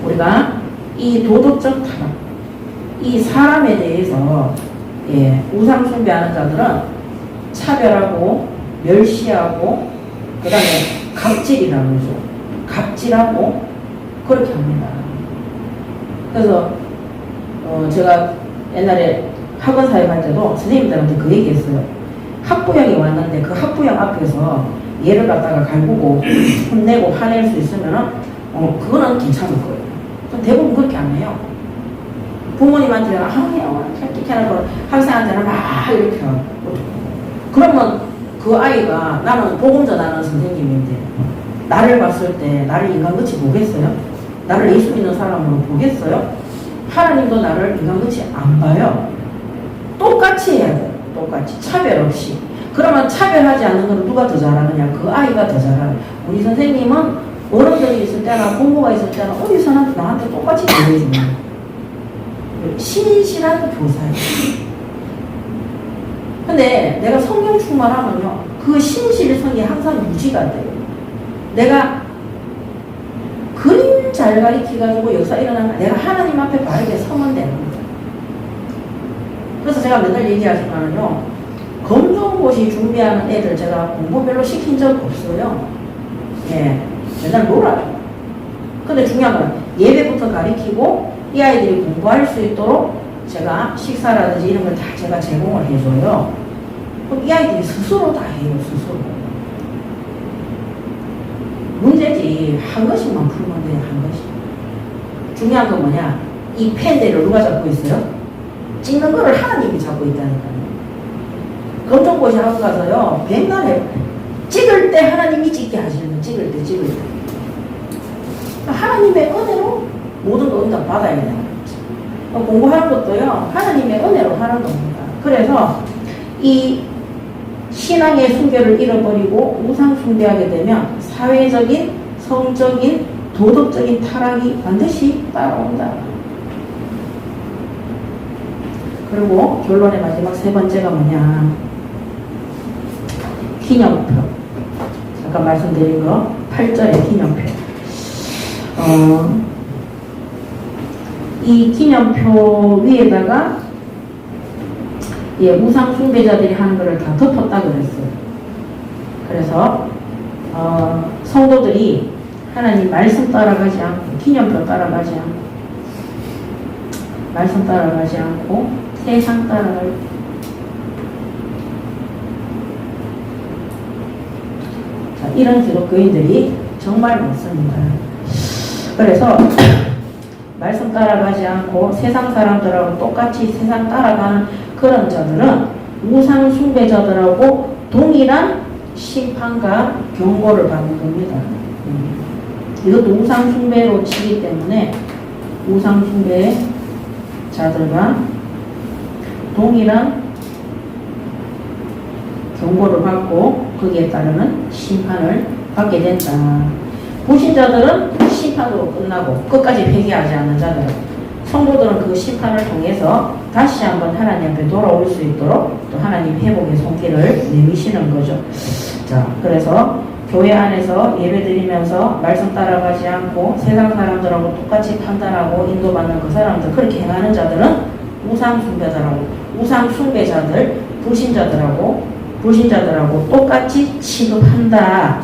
우리가 이 도덕적 타락, 이 사람에 대해서 우상 숭배하는 자들은 차별하고 멸시하고 그 다음에 갑질이라고 그러죠. 갑질하고 그렇게 합니다. 그래서 제가 옛날에 학원 사역할 때도 선생님들한테 그 얘기했어요. 학부형이 왔는데 그 학부형 앞에서 얘를 갖다가 갈구고 혼내고 화낼 수 있으면 그거는 괜찮을 거예요. 대부분 그렇게 안 해요. 부모님한테는 해요 이렇게 하고 학생한테는 막 이렇게 하고. 그러면 그 아이가 나는 복음 전하는 선생님인데 나를 봤을 때 나를 인간같이 보겠어요? 나를 예수 믿는 사람으로 보겠어요? 하나님도 나를 인간같이 안 봐요. 똑같이 해야 돼요. 똑같이. 차별 없이. 그러면 차별하지 않는 건 누가 더 잘하느냐? 그 아이가 더 잘하요. 우리 선생님은 어른들이 있을 때나 부모가 있을 때나 어디서나 나한테 똑같이 대해주는 신실한 교사예요. 근데 내가 성령 충만하면요, 그 신실성이 항상 유지가 돼요. 내가 그림 잘 가리켜가지고 역사 일어나면 내가 하나님 앞에 바르게 서면 되는 거예요. 그래서 제가 맨날 얘기하지만요, 검정고시 준비하는 애들 제가 공부 별로 시킨 적 없어요. 맨날 놀아요. 근데 중요한 건 예배부터 가리키고 이 아이들이 공부할 수 있도록 제가 식사라든지 이런 걸 다 제가 제공을 해줘요. 그럼 이 아이들이 스스로 다 해요. 스스로. 문제지 한 것씩만 풀면 돼요. 한 것씩. 중요한 건 뭐냐, 이 펜대를 누가 잡고 있어요? 찍는 거를 하나님이 잡고 있다니까요. 검정고시 하고 가서요, 백날에 찍을 때 하나님이 찍게 하시는 거예요. 찍을 때 하나님의 은혜로 모든 거 응답 받아야 돼요. 공부하는 것도요, 하나님의 은혜로 하는 겁니다. 그래서 이 신앙의 순결을 잃어버리고 우상 숭배하게 되면 사회적인, 성적인, 도덕적인 타락이 반드시 따라온다. 그리고 결론의 마지막 3번째가 뭐냐, 기념표. 잠깐 말씀드린 거 8절의 기념표. 이 기념표 위에다가 우상 숭배자들이 하는 거를 다 덮었다 그랬어요. 그래서 성도들이 하나님 말씀 따라가지 않고, 기념표 따라가지 않고, 말씀 따라가지 않고 세상 따라갈 자, 이런 기독교인들이 정말 많습니다. 그래서 말씀 따라가지 않고 세상 사람들하고 똑같이 세상 따라가는 그런 자들은 우상 숭배자들하고 동일한 심판과 경고를 받는 겁니다. 이것도 우상 숭배로 치기 때문에 우상 숭배자들과 동일한 경고를 받고 거기에 따르는 심판을 받게 된다. 불신자들은 심판으로 끝나고 끝까지 회개하지 않는 자들, 성도들은 그 심판을 통해서 다시 한번 하나님 앞에 돌아올 수 있도록 또 하나님 회복의 손길을 내미시는 거죠. 자, 그래서 교회 안에서 예배드리면서 말씀 따라가지 않고 세상 사람들하고 똑같이 판단하고 인도받는 그 사람들, 그렇게 행하는 자들은 우상 숭배자들, 불신자들하고 똑같이 취급한다.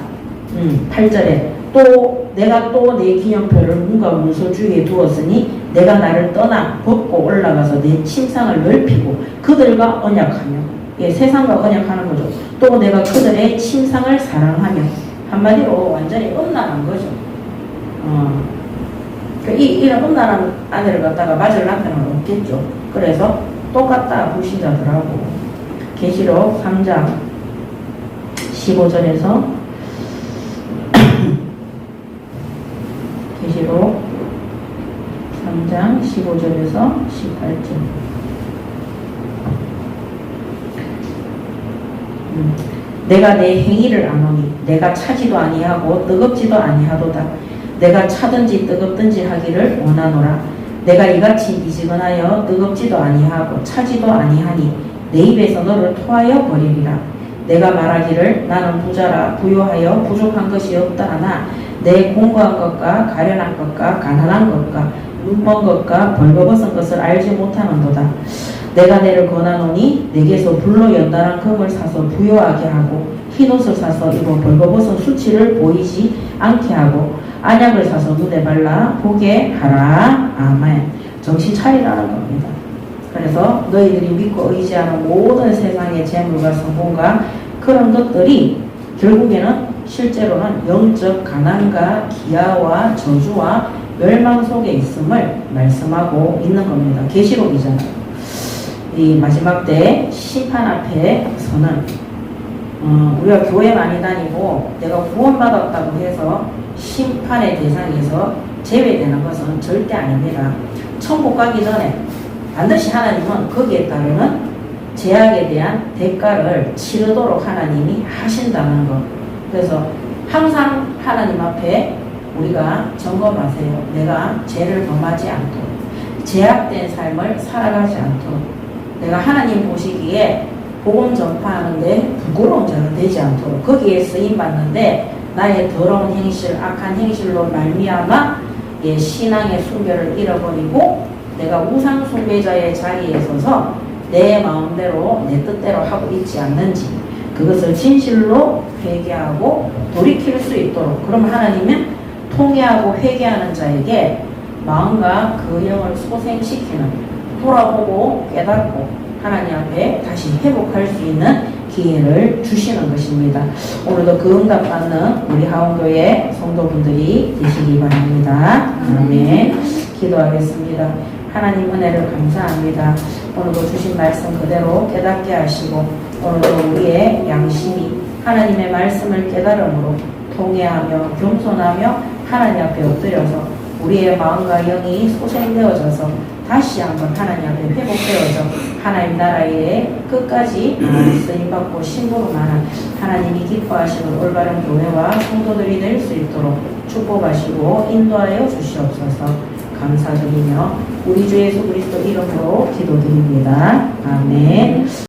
8절에 또 내가 또 내 기념표를 문과 문서 주위에 두었으니 내가 나를 떠나 벗고 올라가서 내 침상을 넓히고 그들과 언약하며, 예, 세상과 언약하는 거죠. 또 내가 그들의 침상을 사랑하며, 한마디로 완전히 음란한 거죠. 이런 음란한 아내를 갖다가 맞을 남편은 없겠죠. 그래서 똑같다 불신자들하고. 계시록 3장 15절에서 계시록 3장 15절에서 18절. 내가 내 행위를 아노니 내가 차지도 아니하고 뜨겁지도 아니하도다. 내가 차든지 뜨겁든지 하기를 원하노라. 내가 이같이 미지근하여 뜨겁지도 아니하고 차지도 아니하니 내 입에서 너를 토하여 버리리라. 내가 말하기를 나는 부자라 부요하여 부족한 것이 없다 하나 내 공고한 것과 가련한 것과 가난한 것과 눈먼 것과 벌거벗은 것을 알지 못하는도다. 내가 내를 권하노니 내게서 불로 연단한 금을 사서 부요하게 하고 흰옷을 사서 입어 벌거벗은 수치를 보이지 않게 하고 안약을 사서 눈에 발라 보게 하라. 아멘. 정신 차리라는 겁니다. 그래서 너희들이 믿고 의지하는 모든 세상의 재물과 성공과 그런 것들이 결국에는 실제로는 영적 가난과 기아와 저주와 멸망 속에 있음을 말씀하고 있는 겁니다. 계시록이잖아요. 이 마지막 때 심판 앞에서는 우리가 교회 많이 다니고 내가 구원받았다고 해서 심판의 대상에서 제외되는 것은 절대 아닙니다. 천국 가기 전에 반드시 하나님은 거기에 따르는 죄악에 대한 대가를 치르도록 하나님이 하신다는 것. 그래서 항상 하나님 앞에 우리가 점검하세요. 내가 죄를 범하지 않도록, 죄악된 삶을 살아가지 않도록, 내가 하나님 보시기에 복음 전파하는데 부끄러운 자가 되지 않도록, 거기에 쓰임 받는데 나의 더러운 행실, 악한 행실로 말미암아 신앙의 순결을 잃어버리고 내가 우상 숭배자의 자리에 서서 내 마음대로 내 뜻대로 하고 있지 않는지 그것을 진실로 회개하고 돌이킬 수 있도록, 그럼 하나님은 통회하고 회개하는 자에게 마음과 그 영을 소생시키는, 돌아보고 깨닫고 하나님 앞에 다시 회복할 수 있는 기회를 주시는 것입니다. 오늘도 그 응답받는 우리 하원교회 성도분들이 되시기 바랍니다. 아멘. 기도하겠습니다. 하나님 은혜를 감사합니다. 오늘도 주신 말씀 그대로 깨닫게 하시고 오늘도 우리의 양심이 하나님의 말씀을 깨달음으로 통회하며 겸손하며 하나님 앞에 엎드려서 우리의 마음과 영이 소생되어져서 다시 한번 하나님 앞에 회복되어져 하나님 나라에 끝까지 쓰임받고 신부로만한 하나님이 기뻐하시는 올바른 교회와 성도들이 될 수 있도록 축복하시고 인도하여 주시옵소서. 감사드리며 우리 주 예수 그리스도 이름으로 기도드립니다. 아멘.